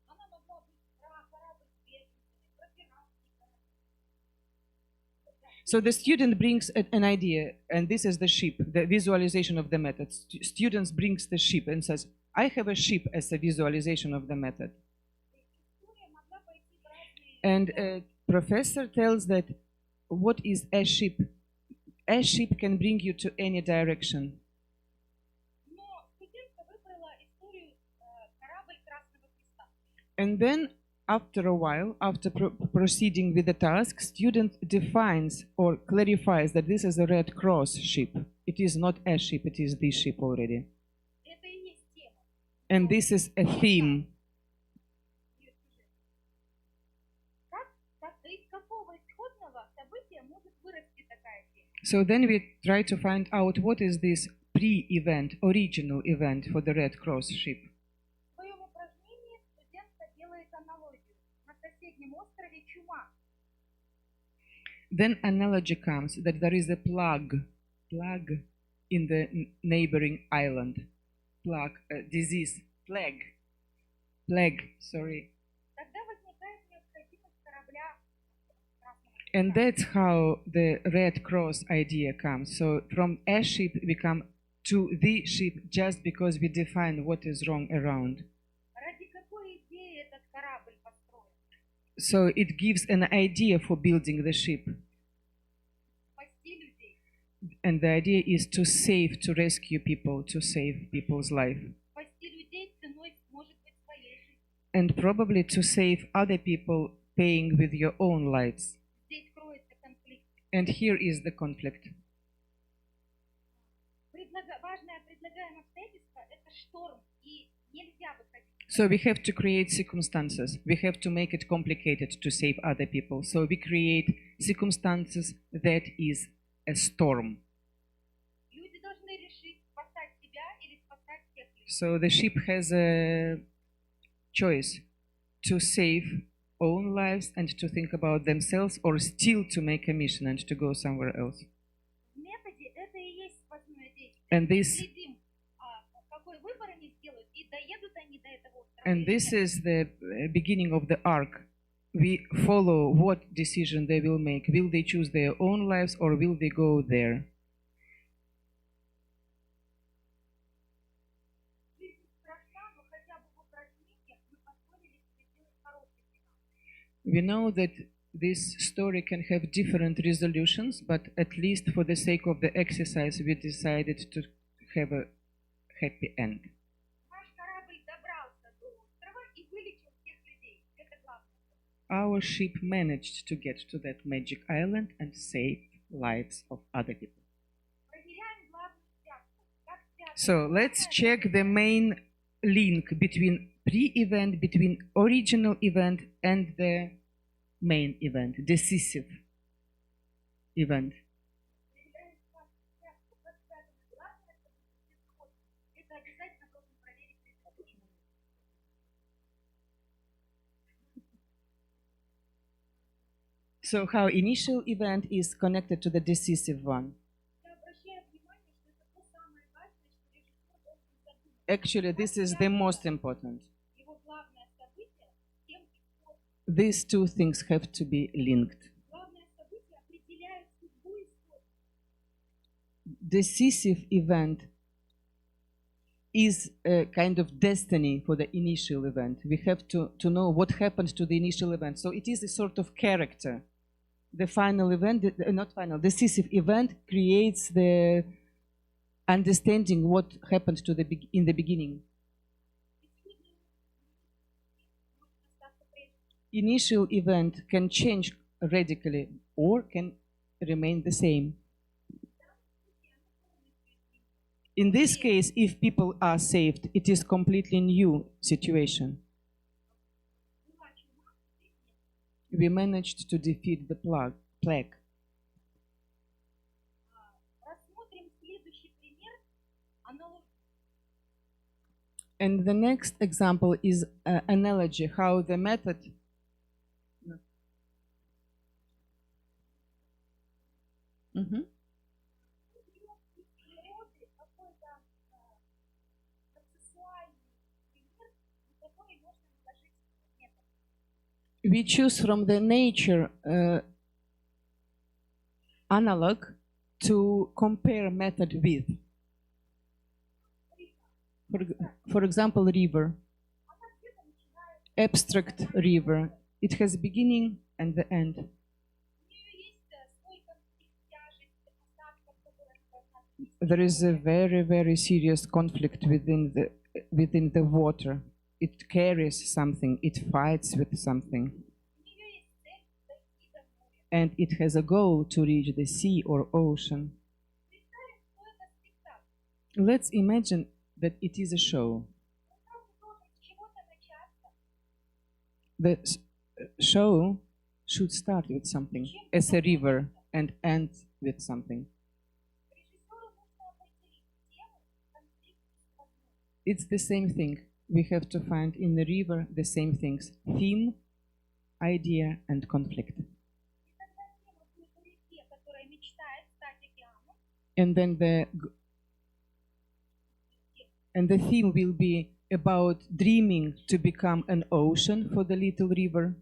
Она могла быть про корабль с беженцами, про пиратский корабль. So the student brings an idea, and this is the ship, the visualization of the method. Students brings the ship and says, I have a ship as a visualization of the method. История могла пойти в разные... And a professor tells that what is a ship A ship can bring you to any direction. Но студентка выбрала историю корабль Красного Креста. And then, after a while, after proceeding with the task, student defines or clarifies that this is a Red Cross ship. It is not a ship, it is the ship already. Это и есть тема. And this is a theme. Ее сюжет. Из какого исходного события может вырасти такая тема? So then we try to find out what is this pre-event, original event for the Red Cross ship. В своем упражнении студентка делает аналогию. На соседнем острове чума. Then analogy comes that there is a plague in the neighboring island. Disease, plague, sorry. Тогда возникает необходимость корабля Красного Креста. And that's how the Red Cross idea comes. So from a ship we come to the ship just because we define what is wrong around. Ради какой идеи этот корабль построен? So it gives an idea for building the ship. Спасти людей. And the idea is to save, to rescue people, to save people's life. Спасти людей ценой, может быть, своей жизни. And probably to save other people paying with your own lives. Здесь кроется конфликт. And here is the conflict. Важное предлагаемое обстоятельство – это шторм, и нельзя выходить. So we have to create circumstances. We have to make it complicated to save other people. So we create circumstances that is a storm. Люди должны решить, спасать себя или спасать всех людей. So the ship has a choice to save own lives and to think about themselves, or still to make a mission and to go somewhere else. В методе это и есть спасное действие. And this Следим, какой выбор они сделают, и доедут они до этого острова. And или this нет. is the beginning of the arc. We follow what decision they will make. Will they choose their own lives or will they go there? Жизнь страшна, но хотя бы в упражнениях мы позволили себе делать хороший финал. We know that this story can have different resolutions, but at least for the sake of the exercise, we decided to have a happy end. Наш корабль добрался до острова и вылечил всех людей. Это главное. Our ship managed to get to that magic island and save lives of other people. Проверяем главную связку. Как связано So let's главное check the main link between pre-event, between original event and the main event, decisive event. Проверяем главную связку. Как связано главное событие с исходным. Это обязательно должен проверить предыдущий. So how initial event is connected to the decisive one. Я обращаю внимание, что это то самое важное, что режиссер должен задумать. Actually, this is the most important. Его главное событие с тем исходным. These two things have to be linked. Главное событие определяет судьбу исхода. Decisive event is a kind of destiny for the initial event. We have to know what happened to the initial event. So it is a sort of character. The final event, not final, decisive event creates the understanding what happened to in the beginning. Initial event can change radically or can remain the same. In this case, if people are saved, it is completely new situation. We managed to defeat the plague. Рассмотрим следующий пример аналогии. And the next example is analogy, how the method Mhm. Природы какой-то процессуальный пример, на который можно наложить метод. We choose from the nature analog to compare method with. For example, river, Она где-то начинает, abstract river. It has beginning and the end. у нее есть свой конфликт, тяжесть, осадки, there is a very, very serious conflict within the water. It carries something, it fights with something. У нее есть цель дойти до моря. And it has a goal to reach the sea or ocean. Представим, что это спектакль. Let's imagine that it is a show. Он просто должен с чего-то начаться. The show should start with something, as a river, and end with something. Режиссеру нужно определить тему, конфликт и возможность. It's the same thing. We have to find in the river the same things: theme, idea, and conflict. И тогда тема будет о реке, которая мечтает стать океаном, And the theme will be about dreaming to become an ocean for the little river.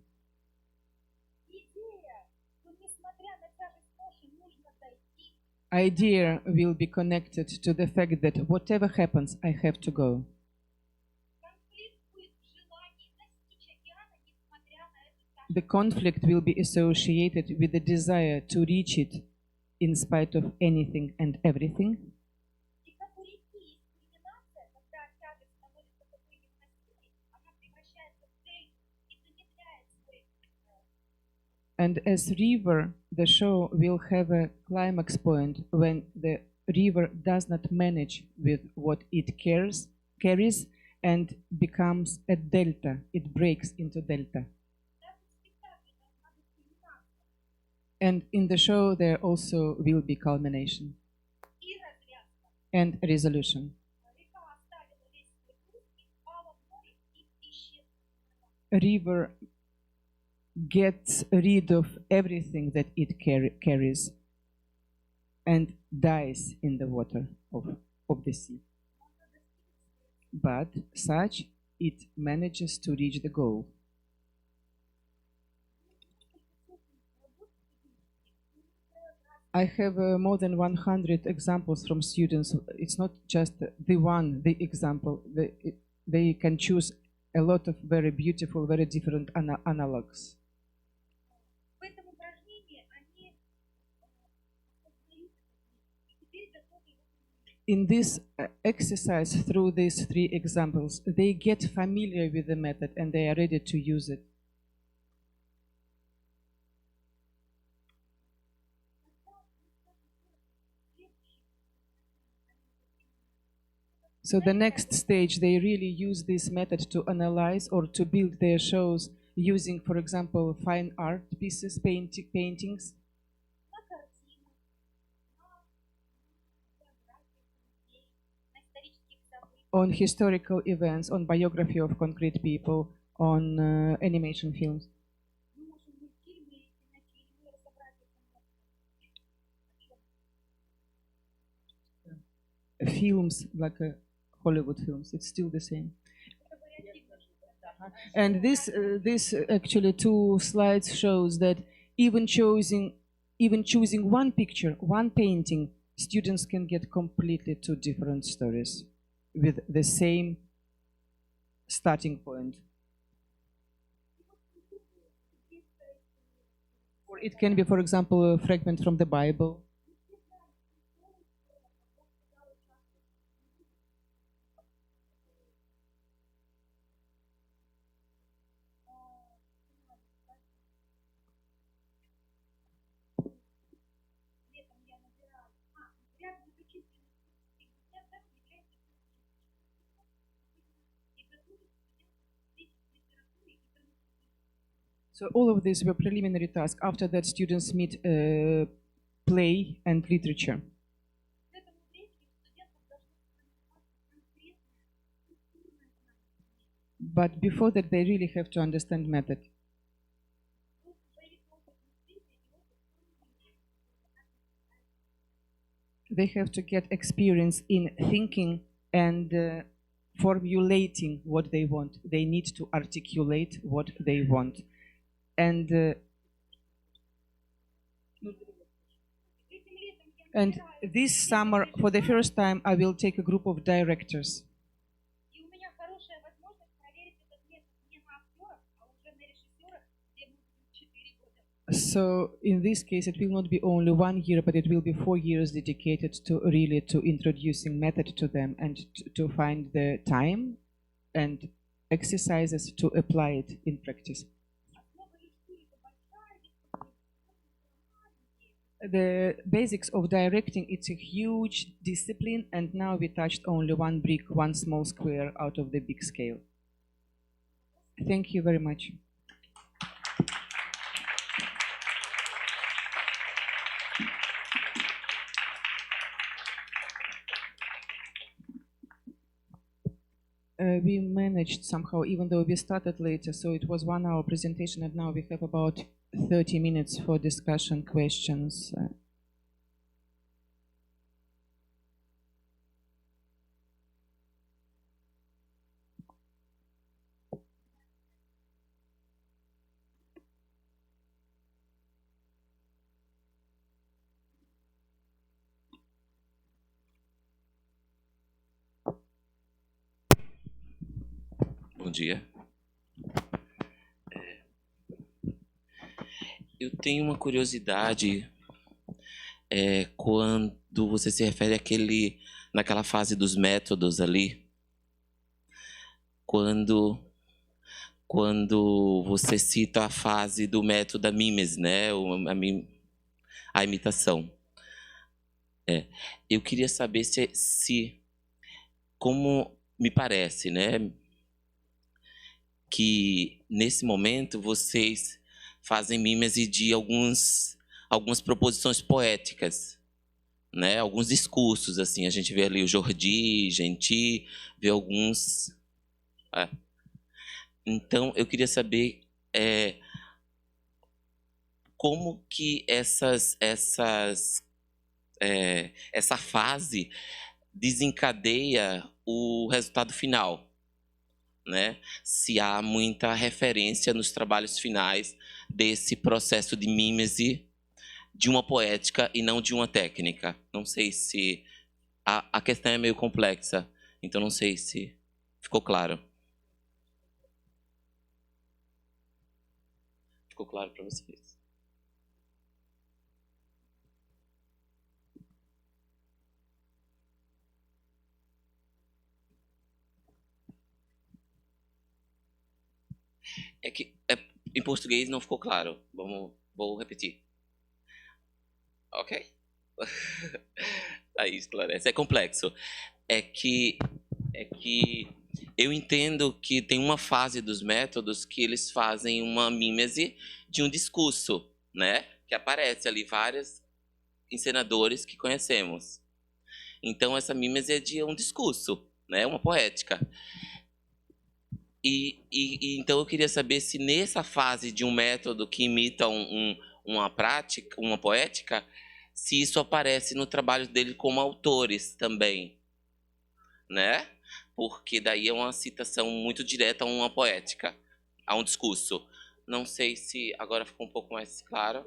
идея, что несмотря на тяжесть ноши, нужно дойти. Idea will be connected to the fact that whatever happens, I have to go. Конфликт будет в желании достичь океана, несмотря на эту тяжесть. The conflict will be associated with the desire to reach it in spite of anything and everything. И как у реки есть кульминация, когда тяжесть становится такой невыносимой, она превращается в цель и замедляет свой And as river, the show will have a climax point when the river does not manage with what it carries and becomes a delta. It breaks into delta. даже в спектакле должна быть кульминация And in the show, there also will be culmination и развязка. and resolution. Река оставила весь свой груз и впала в море и исчезла. River gets rid of everything that it carries and dies in the water of the sea. But such it manages to reach the goal. I have more than 100 examples from students. It's not just the example. They can choose a lot of very beautiful, very different analogs. В этом упражнении они создают и теперь готовы его применить. In this exercise, through these three examples, they get familiar with the method and they are ready to use it. So the next stage, they really use this method to analyze or to build their shows using, for example, fine art pieces, paintings, На картинах, на фотографиях людей, на исторических событиях. on historical events, on biography of concrete people, on animation films. Мы можем мультфильмы и кинофильмы разобрать это о чем. Films like Hollywood films, it's still the same. Это вариативно. And this actually two slides shows that even choosing one picture, one painting, students can get completely two different stories with the same starting point. Or it can be, for example, a fragment from the Bible. Летом я набирала. Ряд заключительных предметов является и готовит студентов к литературе и драматургии. So all of these were preliminary tasks. After that, students meet play and literature. К этому времени у студентов должно сформироваться конкретное структурное знание. But before that, they really have to understand method. Тут уже их опыт мыслителя и опыт формулирования. They have to get experience in thinking and formulating what they want. They need to articulate what they want. And Этим летом я and набираю this summer, for the first time, I will take a group of directors. и у меня хорошая возможность проверить этот метод не на актерах, а уже на режиссерах, где мы будем 4 года So in this case, it will not be only 1 year, but it will be 4 years dedicated to really to introducing method to them and to find the time and exercises to apply it in practice. The basics of directing, it's a huge discipline, and now we touched only one brick, one small square out of the big scale. Thank you very much. We managed somehow, even though we started later, so it was 1 hour presentation, and now we have about 30 minutes for discussion, questions. Bom dia. Eu tenho uma curiosidade quando você se refere naquela fase dos métodos ali, quando você cita a fase do método da mímese, né, a imitação. Eu queria saber se como me parece, né, que nesse momento vocês fazem mímese de algumas proposições poéticas, né? Alguns discursos, assim. A gente vê ali o Jordi, Gentil, vê alguns... Então, eu queria saber como que essa fase desencadeia o resultado final, né? Se há muita referência nos trabalhos finais desse processo de mímese de uma poética e não de uma técnica. Não sei se... A questão é meio complexa, então não sei se ficou claro. Ficou claro para vocês? É que em português não ficou claro. Vou repetir. Ok? Aí esclarece. É complexo. É que eu entendo que tem uma fase dos métodos que eles fazem uma mímese de um discurso, né? Que aparece ali vários encenadores que conhecemos. Então essa mímese é de um discurso, né? Uma poética. Então eu queria saber se nessa fase de um método que imita uma prática, uma poética, se isso aparece no trabalho dele como autores também, né? Porque daí é uma citação muito direta a uma poética, a um discurso. Não sei se agora ficou um pouco mais claro.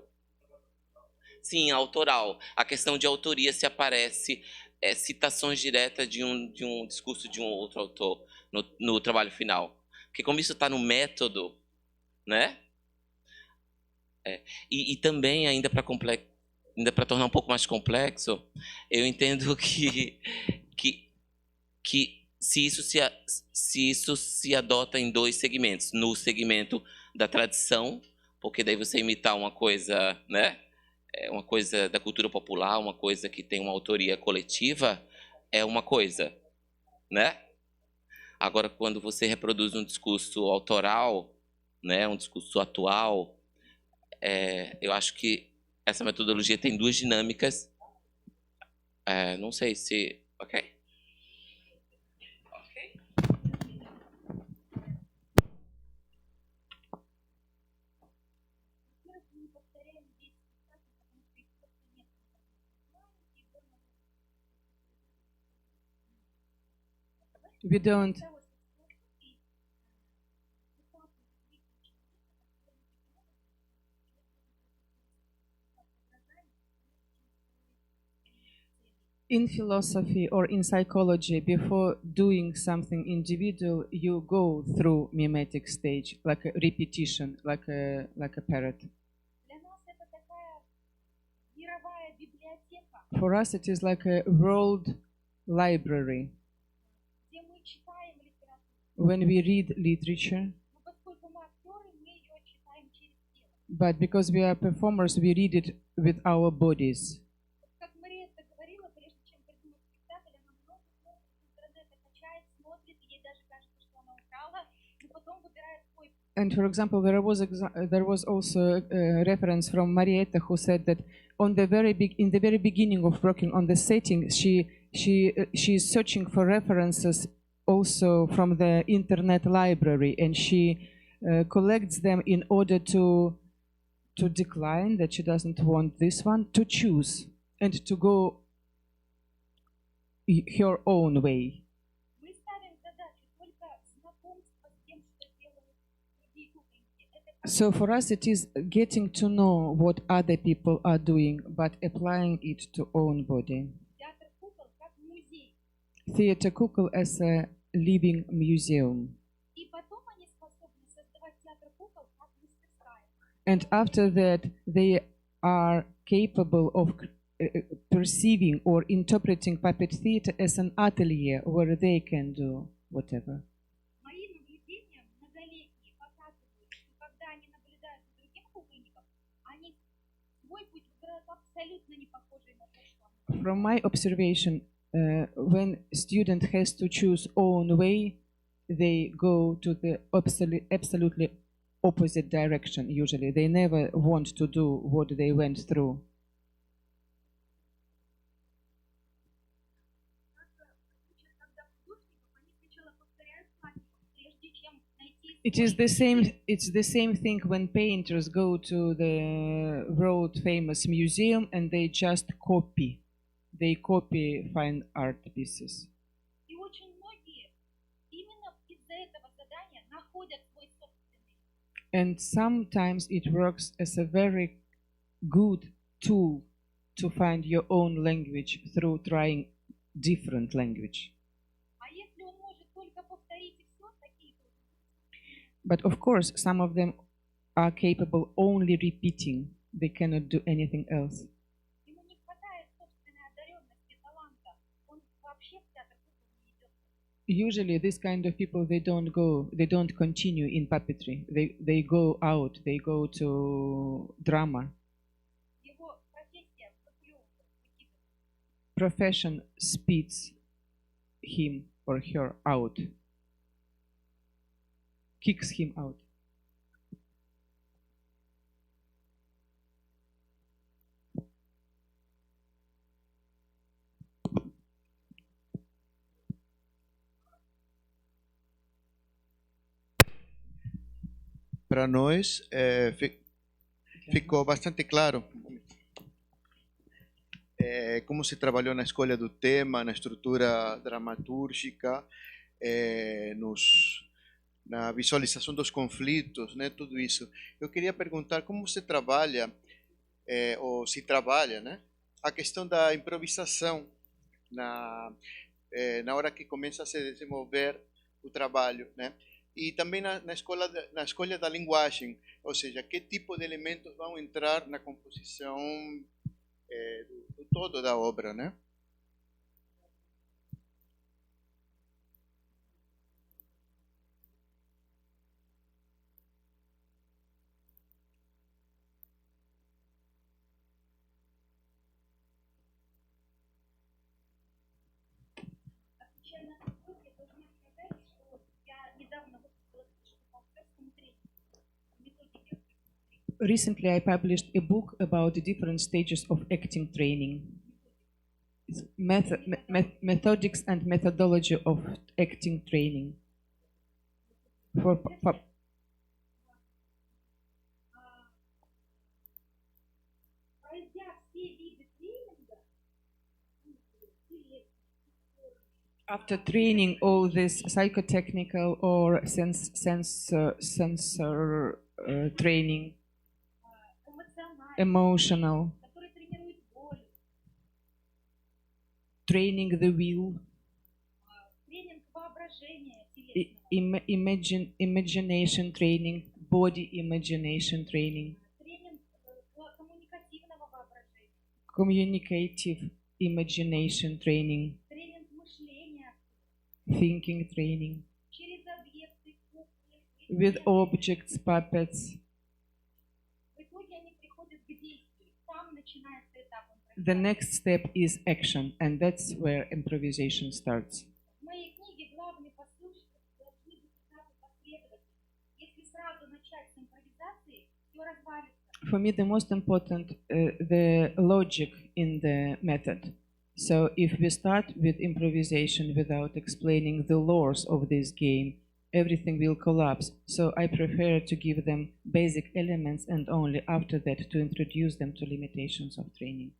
Sim, autoral. A questão de autoria, se aparece citações diretas de um discurso de um outro autor no trabalho final. Porque como isso está no método, né? E também, ainda para tornar um pouco mais complexo, eu entendo que se isso se adota em dois segmentos. No segmento da tradição, porque daí você imitar uma coisa, né? Uma coisa da cultura popular, uma coisa que tem uma autoria coletiva, é uma coisa, né? Agora, quando você reproduz um discurso autoral, né, um discurso atual, eu acho que essa metodologia tem duas dinâmicas. Não sei se... Ok. We don't... In philosophy or in psychology, before doing something individual, you go through mimetic stage, like a repetition, like a parrot. Для нас For us, it is like a world library. где мы читаем литературу. When we read literature, Но поскольку мы актеры, мы ее читаем через тело. but because we are performers, we read it with our bodies. Вот как Мариетта говорила, прежде чем придумать спектакль, она много с интернета качает, смотрит, ей даже кажется, что она украла, и потом выбирает свой. And for example, there was also a reference from Marietta who said that in the very beginning of working on the setting, she is searching for references also from the internet library, and she collects them in order to decline that she doesn't want this one, to choose and to go her own way. Мы ставим задачу только знакомства с тем, что делают другие кукольники. Это So for us, it is getting to know what other people are doing, but applying it to own body. театр кукол как музей. Theater Kukul as a living museum. И потом они способны создавать театр кукол как мастерская. And after that, they are capable of perceiving or interpreting puppet theater as an atelier where they can do whatever. Мои наблюдения многолетние показывают, что когда они наблюдают за другим кукольником, они свой путь выбирают абсолютно не похожий на то, что они. From my observation, when student has to choose own way, they go to the absolutely opposite direction usually. They never want to do what they went through. It's the same thing when painters go to the world famous museum and they just copy. They copy fine art pieces. И очень многие именно из-за этого задания находят свой собственный. And sometimes it works as a very good tool to find your own language through trying different language. А если он может только повторить и все, такие трудности. But of course, some of them are capable only repeating. They cannot do anything else. Ему не хватает собственной одаренности, таланта. Он вообще в театр кукол не идет. Usually, this kind of people, they don't continue in puppetry. They go out, they go to drama. Его профессия выплевывает, выкидывает. Profession spits him or her out, kicks him out. Para nós ficou bastante claro como se trabalhou na escolha do tema, na estrutura dramatúrgica, na visualização dos conflitos, né, tudo isso. Eu queria perguntar como você trabalha, ou se trabalha, né, a questão da improvisação na hora que começa a se desenvolver o trabalho, né? E também na escolha da linguagem, ou seja, que tipo de elementos vão entrar na composição do todo da obra, né? Отвечая на этот вопрос, я должна сказать, что я недавно выпустила книжку по актерскому тренingу. Методики актерского тренинга. Recently, I published a book about the different stages of acting training. It's methodics and methodology of acting training. Пройдя все виды тренинга, After training all this psychotechnical or sensor training, emotional, который тренирует волю, training the will, тренинг воображения телесного, imagination training, body imagination training, тренинг коммуникативного воображения, communicative imagination training, тренинг мышления thinking training, через объекты, куклы, with предметы. objects, puppets. В итоге они приходят к действию. Там начинается этап The импровизации. next step is action, and that's where improvisation starts. В моей книге главный посыл, что должны быть этапы последовательны. Если сразу начать с импровизации, все развалится. For me, the most important, the logic in the method. So if we start with improvisation without explaining the laws of this game, everything will collapse. So I prefer to give them basic elements and only after that to introduce them to limitations of training,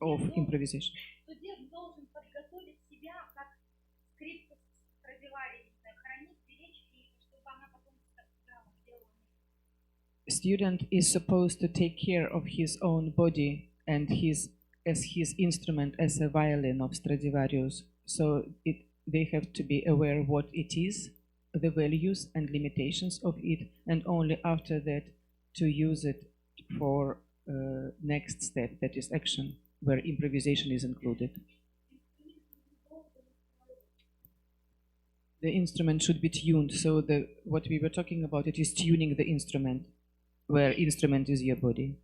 of improvisation. Студент должен подготовить себя как скрипку с травеларией, хранить, беречь, и чтобы она потом сделала. Student is supposed to take care of his own body and his instrument as a violin of Stradivarius. So they have to be aware what it is, the values and limitations of it, and only after that to use it for next step, that is action, where improvisation is included. The instrument should be tuned, so what we were talking about, it is tuning the instrument, where instrument is your body.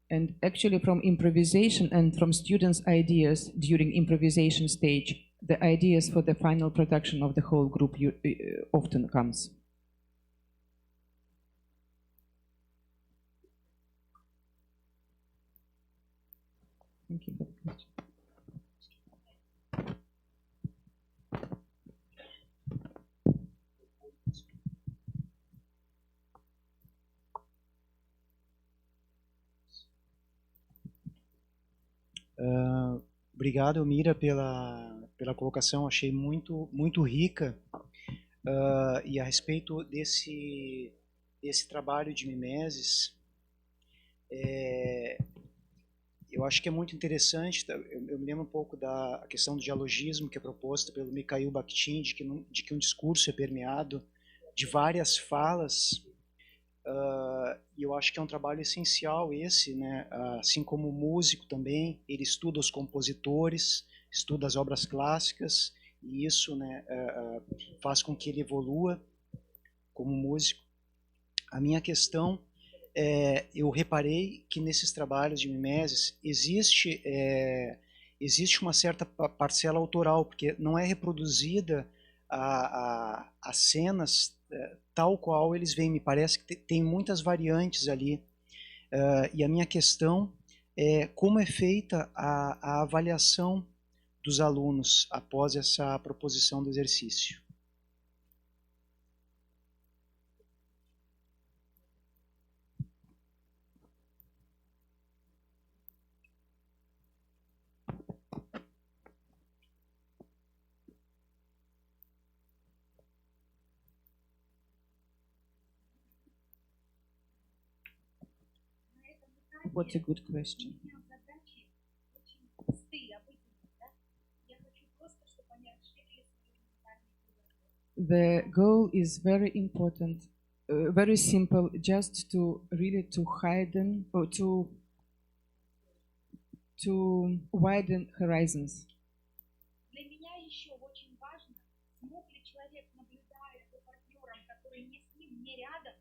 And actually from improvisation and from students' ideas during improvisation stage, the ideas for the final production of the whole group often comes. Thank you for the question. Obrigado, Mira, pela colocação. Achei muito rica. E a respeito desse trabalho de mimeses, eu acho que é muito interessante. Eu me lembro um pouco da questão do dialogismo que é proposta pelo Mikhail Bakhtin, de que um discurso é permeado de várias falas. E eu acho que é um trabalho essencial esse, né? Assim como o músico também, ele estuda os compositores, estuda as obras clássicas, e isso, né, faz com que ele evolua como músico. A minha questão eu reparei que nesses trabalhos de mimeses existe uma certa parcela autoral, porque não é reproduzida as cenas tal qual eles vêm. Me parece que tem muitas variantes ali. E a minha questão é como é feita a avaliação dos alunos após essa proposição do exercício. What's a good question? The goal is very important, very simple, just to really to heighten or to widen horizons. Для меня еще очень важно, смог ли человек, наблюдая за партнером, который не с ним, не рядом,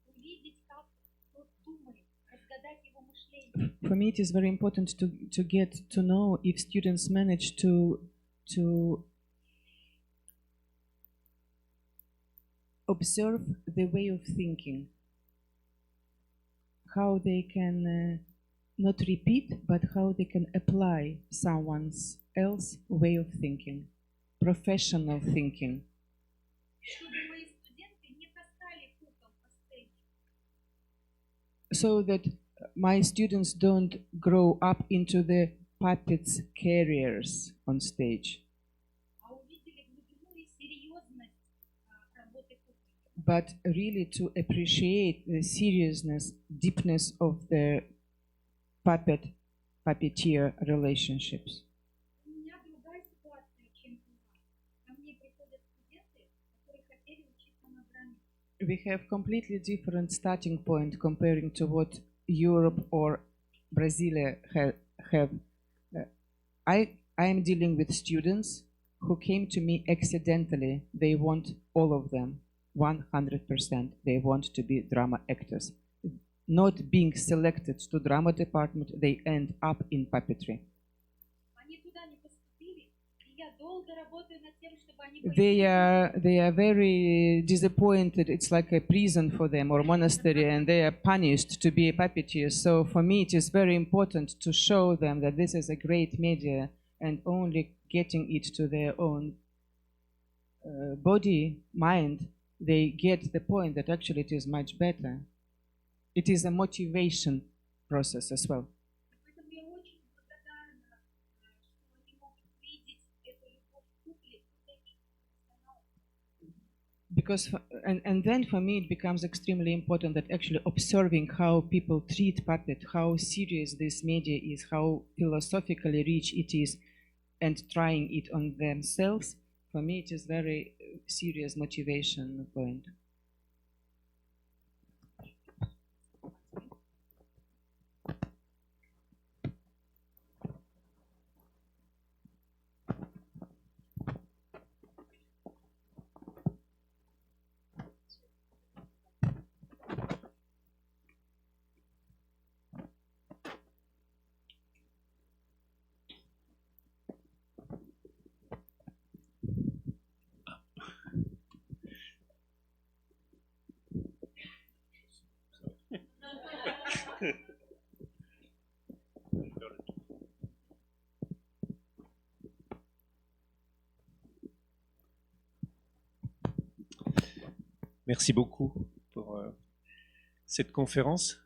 увидеть, как тот думает, разгадать его мышление. For me, it is very important to get to know if students manage to observe the way of thinking, how they can not repeat, but how they can apply someone else's way of thinking, professional thinking. So that my students don't grow up into the puppets carriers on stage, but really to appreciate the seriousness, deepness of the puppeteer relationships. we have completely different starting point comparing to what Europe or Brazil have. I am dealing with students who came to me accidentally. They want all of them, 100%. They want to be drama actors. Not being selected to drama department, they end up in puppetry. They are very disappointed. It's like a prison for them or monastery, and they are punished to be a puppeteer. So for me, it is very important to show them that this is a great media, and only getting it to their own body, mind, they get the point that actually it is much better. It is a motivation process as well. Because and then for me it becomes extremely important that actually observing how people treat puppet, how serious this media is, how philosophically rich it is, and trying it on themselves, for me it is very serious motivation point. Merci beaucoup pour cette conférence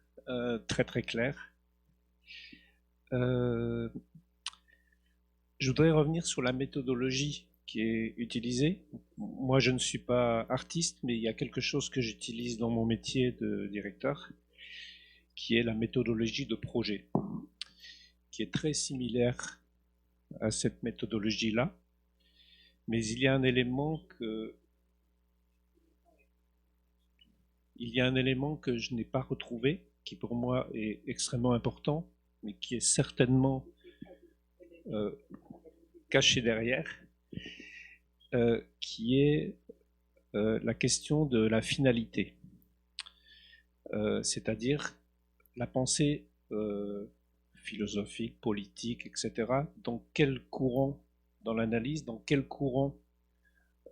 très très claire. Je voudrais revenir sur la méthodologie qui est utilisée. Moi, je ne suis pas artiste, mais il y a quelque chose que j'utilise dans mon métier de directeur, qui est la méthodologie de projet, qui est très similaire à cette méthodologie-là. Mais il y a un élément que je n'ai pas retrouvé, qui pour moi est extrêmement important, mais qui est certainement caché derrière, qui est la question de la finalité. C'est-à-dire la pensée philosophique, politique, etc. Dans quel courant, dans l'analyse, dans quel courant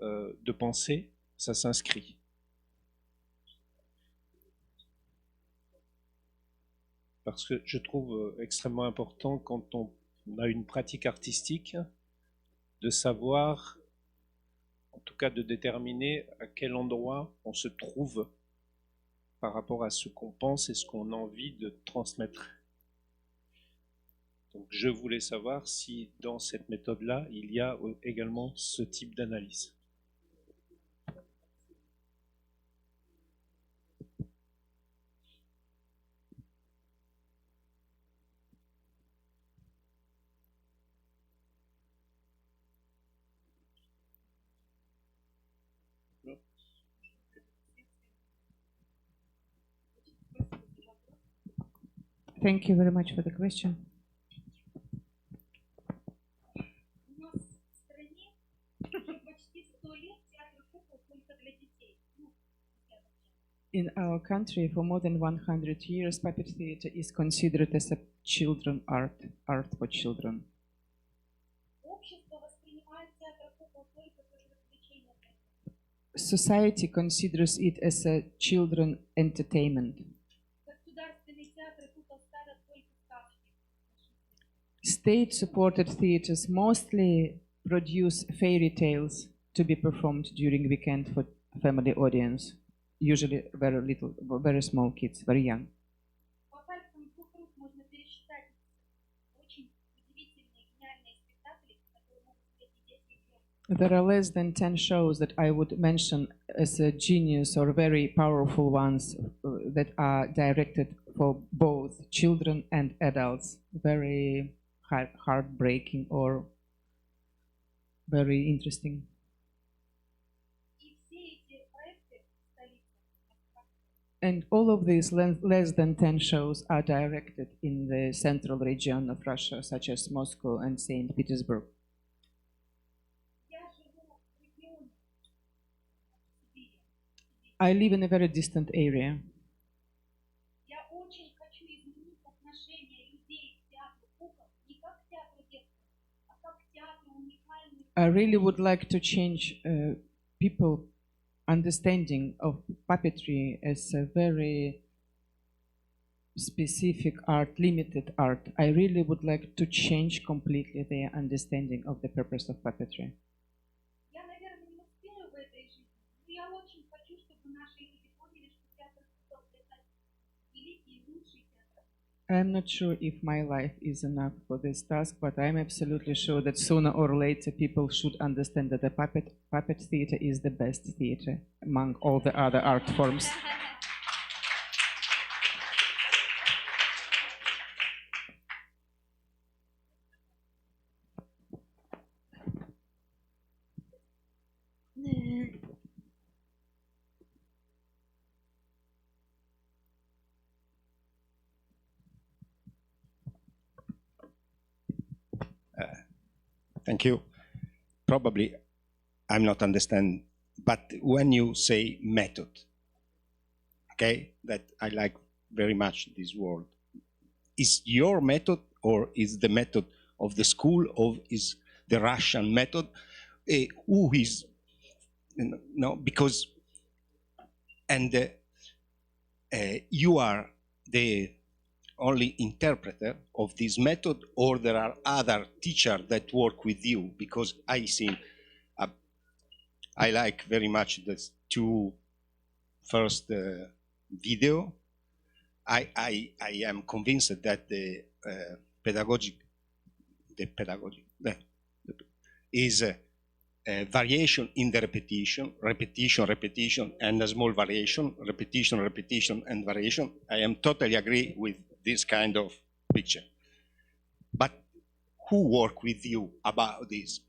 de pensée ça s'inscrit. Parce que je trouve extrêmement important quand on a une pratique artistique de savoir, en tout cas de déterminer à quel endroit on se trouve par rapport à ce qu'on pense et ce qu'on a envie de transmettre. Donc je voulais savoir si dans cette méthode-là, il y a également ce type d'analyse. Thank you very much for the question. In our country, for more than 100 years, puppet theater is considered as a children art for children. Society considers it as a children entertainment. State-supported theaters mostly produce fairy tales to be performed during weekend for family audience. Usually very little, very small kids, very young. There are less than 10 shows that I would mention as a genius or very powerful ones that are directed for both children and adults. Very heartbreaking or very interesting. And all of these less than 10 shows are directed in the central region of Russia, such as Moscow and St. Petersburg. I live in a very distant area. I really would like to change people understanding of puppetry as a very specific art, limited art. I really would like to change completely their understanding of the purpose of puppetry. I'm not sure if my life is enough for this task, but I'm absolutely sure that sooner or later people should understand that the puppet theater is the best theater among all the other art forms. Thank you. Probably I'm not understand, but when you say method, okay, that I like very much this word, is your method or is the method of the school or is the Russian method? Who is, no, because, and you are the only interpreter of this method, or there are other teachers that work with you? Because I see, I like very much the two first video. I am convinced that the pedagogy is a variation in the repetition, and a small variation, repetition, and variation. I am totally agree with this kind of picture. But who work with you about this?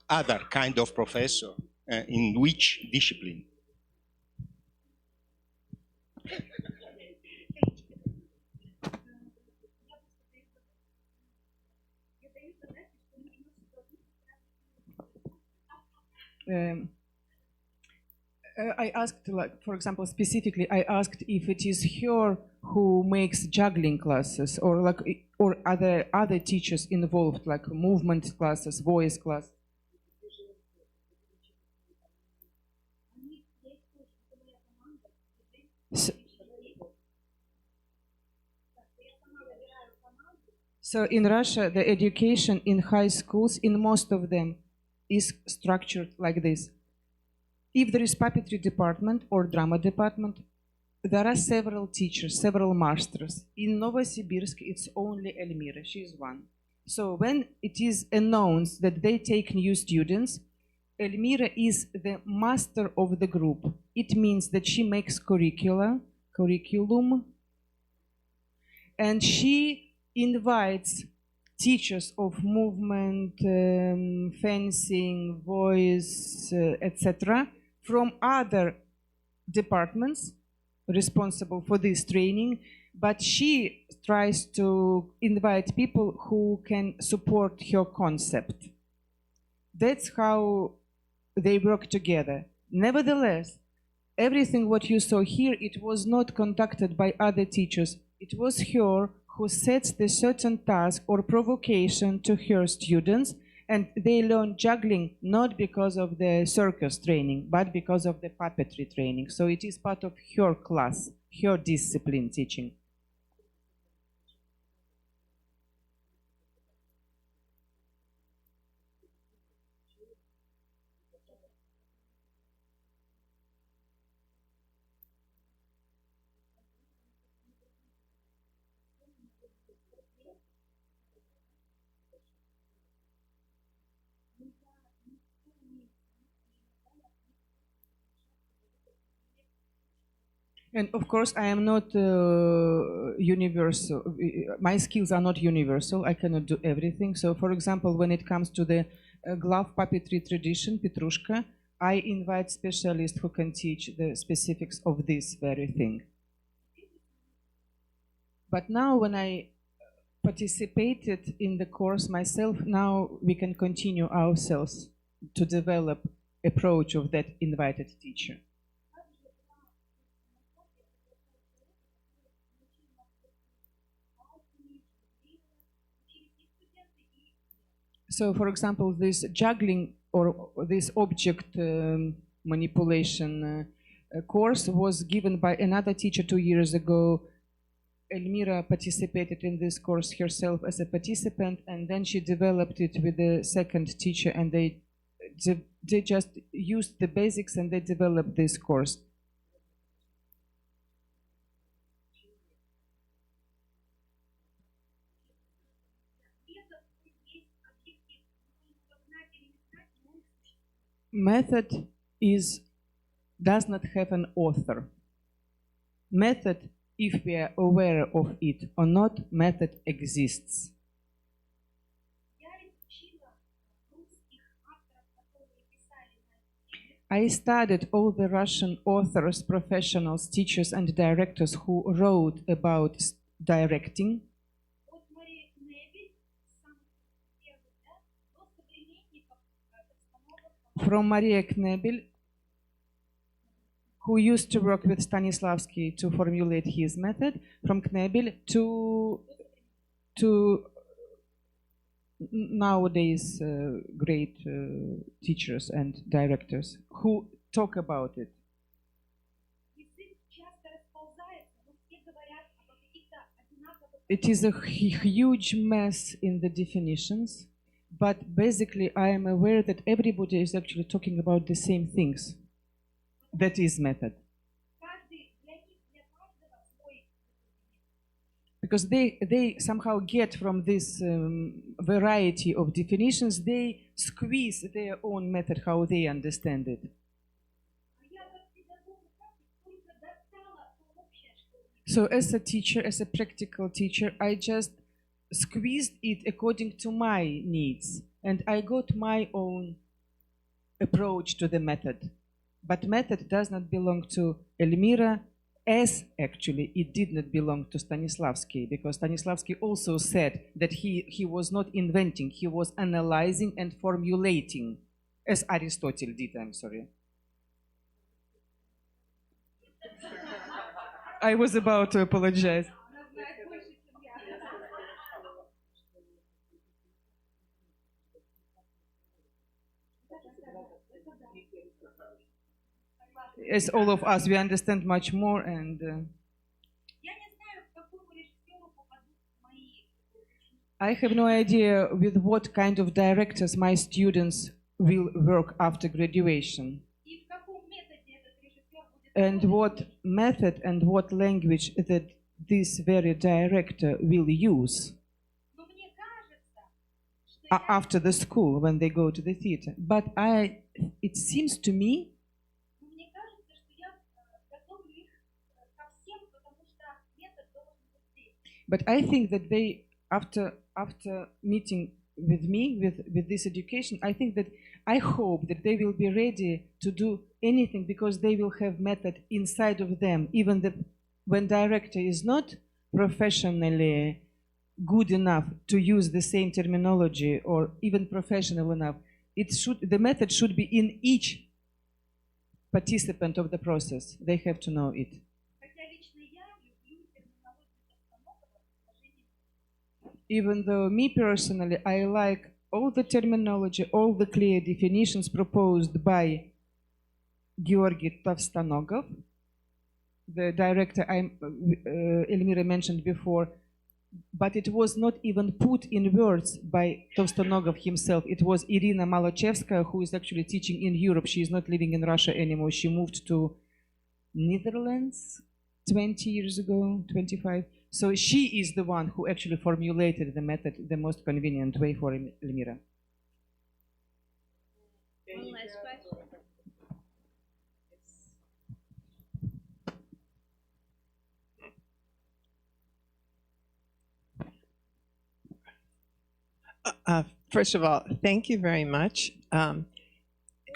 Other kind of professor, in which discipline? I asked, like, for example, specifically, I asked if it is her who makes juggling classes, or like, or are there other teachers involved, like movement classes, voice class? So in Russia, the education in high schools, in most of them, is structured like this. If there is puppetry department or drama department, there are several teachers, several masters. In Novosibirsk, it's only Elmira, she is one. So when it is announced that they take new students, Elmira is the master of the group. It means that she makes curriculum, and she invites teachers of movement, fencing, voice, etc., from other departments responsible for this training, but she tries to invite people who can support her concept. That's how they work together. Nevertheless, everything what you saw here, it was not conducted by other teachers. It was her who sets the certain task or provocation to her students, and they learn juggling not because of the circus training, but because of the puppetry training. So it is part of her class, her discipline teaching. And of course, I am not universal. My skills are not universal. I cannot do everything. So, for example, when it comes to the glove puppetry tradition, Petrushka, I invite specialists who can teach the specifics of this very thing. But now when I participated in the course myself, now we can continue ourselves to develop approach of that invited teacher. So, for example, this juggling or this object manipulation course was given by another teacher 2 years ago. Elmira participated in this course herself as a participant, and then she developed it with the second teacher, and they just used the basics and they developed this course. Method does not have an author. Method, if we are aware of it or not, method exists. I studied all the Russian authors, professionals, teachers and directors who wrote about directing. From Maria Knebel, who used to work with Stanislavski to formulate his method, from Knebel to nowadays great teachers and directors who talk about it. It is a huge mess in the definitions, but basically I am aware that everybody is actually talking about the same things. That is method. Because they somehow get from this variety of definitions, they squeeze their own method, how they understand it. So as a teacher, as a practical teacher, I just squeezed it according to my needs. And I got my own approach to the method. But method does not belong to Elmira, as actually it did not belong to Stanislavski, because Stanislavski also said that he was not inventing, he was analyzing and formulating, as Aristotle did, I'm sorry. I was about to apologize. As all of us, we understand much more, and I have no idea with what kind of directors my students will work after graduation, and what method and what language that this very director will use after the school when they go to the theater. But it seems to me But I think that they, after meeting with me, with this education, I hope that they will be ready to do anything because they will have method inside of them. Even when director is not professionally good enough to use the same terminology or even professional enough, the method should be in each participant of the process. They have to know it. Even though me personally, I like all the terminology, all the clear definitions proposed by Georgy Tovstonogov, the director Elmira mentioned before, but it was not even put in words by Tovstonogov himself. It was Irina Malochevskaya, who is actually teaching in Europe. She is not living in Russia anymore. She moved to Netherlands 20 years ago, 25. So she is the one who actually formulated the method, the most convenient way for Elmira. One last question. First of all, thank you very much.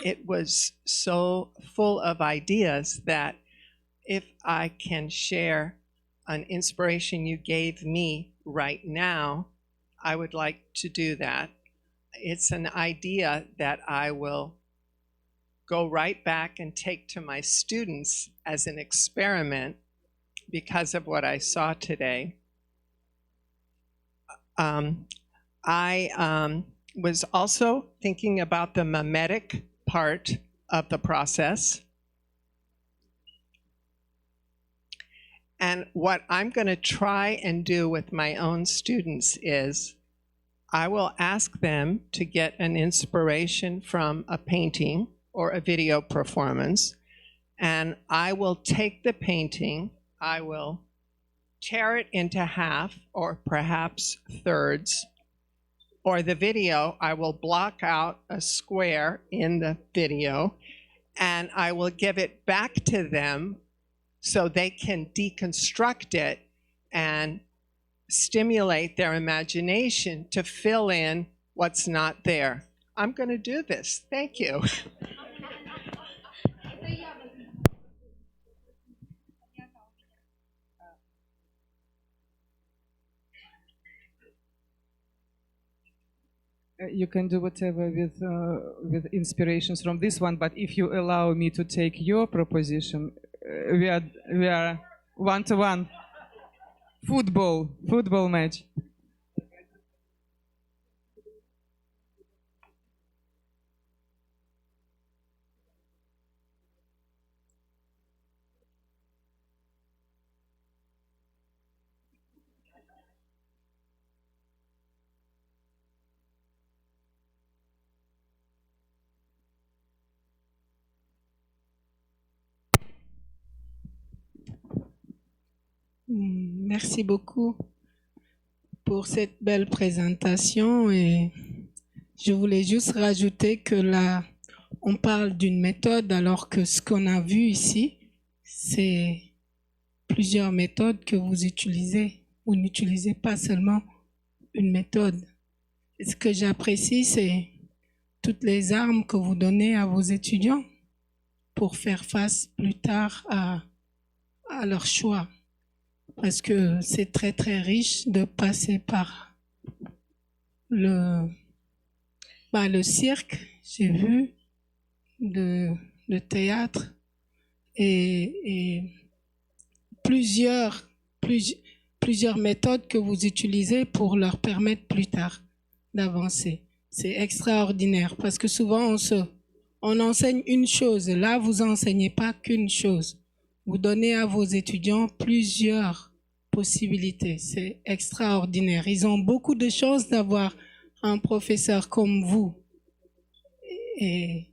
It was so full of ideas that if I can share an inspiration you gave me right now, I would like to do that. It's an idea that I will go right back and take to my students as an experiment because of what I saw today. I was also thinking about the mimetic part of the process. And what I'm going to try and do with my own students is I will ask them to get an inspiration from a painting or a video performance, and I will take the painting, I will tear it into half or perhaps thirds, or the video, I will block out a square in the video, and I will give it back to them so they can deconstruct it and stimulate their imagination to fill in what's not there. I'm going to do this. Thank you. You can do whatever with inspirations from this one, but if you allow me to take your proposition, we are 1-to-1. Football match. Merci beaucoup pour cette belle présentation et je voulais juste rajouter que là, on parle d'une méthode alors que ce qu'on a vu ici, c'est plusieurs méthodes que vous utilisez. Vous n'utilisez pas seulement une méthode. Et ce que j'apprécie, c'est toutes les armes que vous donnez à vos étudiants pour faire face plus tard à leur choix. Parce que c'est très très riche de passer par le cirque, j'ai vu, le théâtre et plusieurs méthodes que vous utilisez pour leur permettre plus tard d'avancer. C'est extraordinaire parce que souvent on enseigne une chose. Là, vous enseignez pas qu'une chose. Vous donnez à vos étudiants plusieurs possibilités. C'est extraordinaire. Ils ont beaucoup de chance d'avoir un professeur comme vous. Et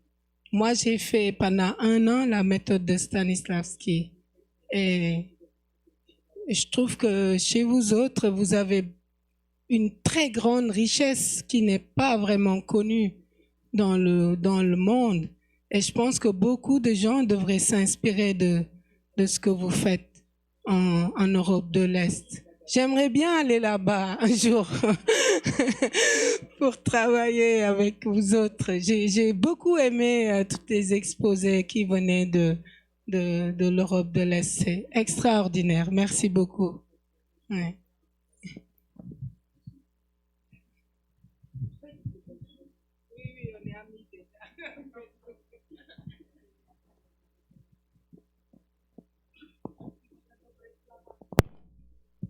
moi, j'ai fait pendant 1 an la méthode de Stanislavski. Et je trouve que chez vous autres, vous avez une très grande richesse qui n'est pas vraiment connue dans le monde. Et je pense que beaucoup de gens devraient s'inspirer de ce que vous faites en Europe de l'Est. J'aimerais bien aller là-bas un jour pour travailler avec vous autres. J'ai beaucoup aimé tous les exposés qui venaient de l'Europe de l'Est. C'est extraordinaire. Merci beaucoup. Ouais.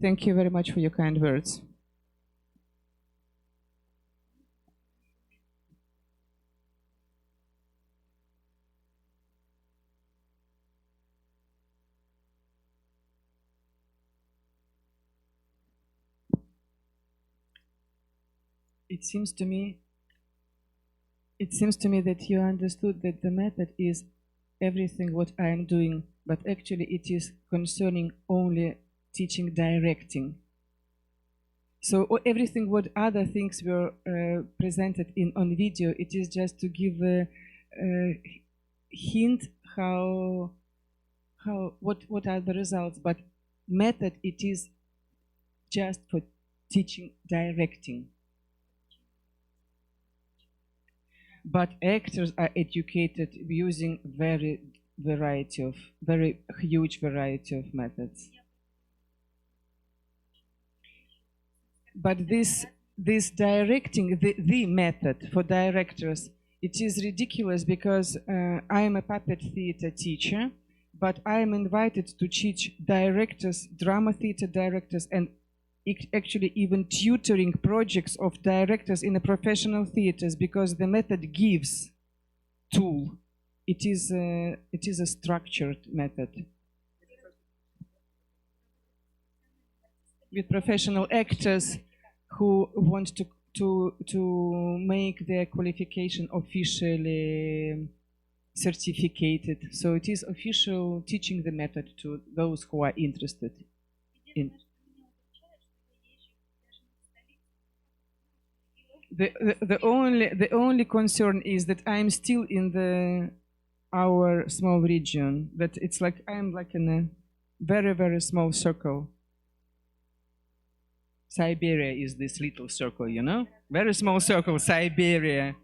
Thank you very much for your kind words. It seems to me that you understood that the method is everything what I am doing, but actually it is concerning only teaching directing. So everything what other things were presented on video, it is just to give a hint what are the results, but method it is just for teaching directing. But actors are educated using very huge variety of methods. But this directing, the method for directors, it is ridiculous because I am a puppet theater teacher, but I am invited to teach directors, drama theater directors, and actually even tutoring projects of directors in the professional theaters, because the method gives tool. It is a structured method with professional actors who want to make their qualification officially certificated. So it is official teaching the method to those who are interested in. The only concern is that I'm still in our small region. That it's like I'm like in a very, very small circle. Siberia is this little circle, you know? Very small circle, Siberia.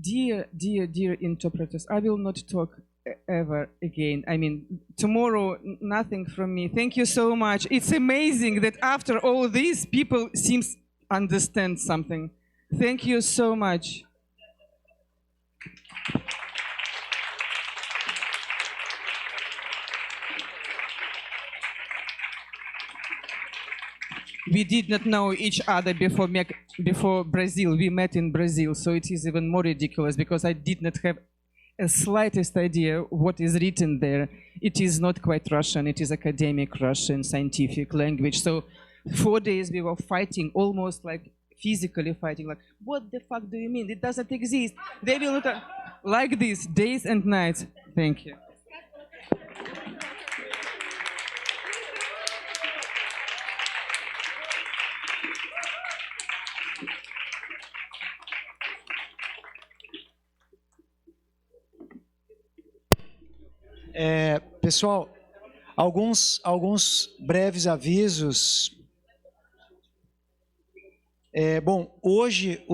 Dear interpreters, I will not talk ever again. I mean, tomorrow, nothing from me. Thank you so much. It's amazing that after all this, people seem to understand something. Thank you so much. We did not know each other before Brazil. We met in Brazil, so it is even more ridiculous because I did not have a slightest idea what is written there. It is not quite Russian. It is academic Russian, scientific language. So 4 days we were fighting, almost like physically fighting. Like, what the fuck do you mean? It doesn't exist. They will not like this, days and nights. Thank you. Pessoal, alguns breves avisos. Bom, hoje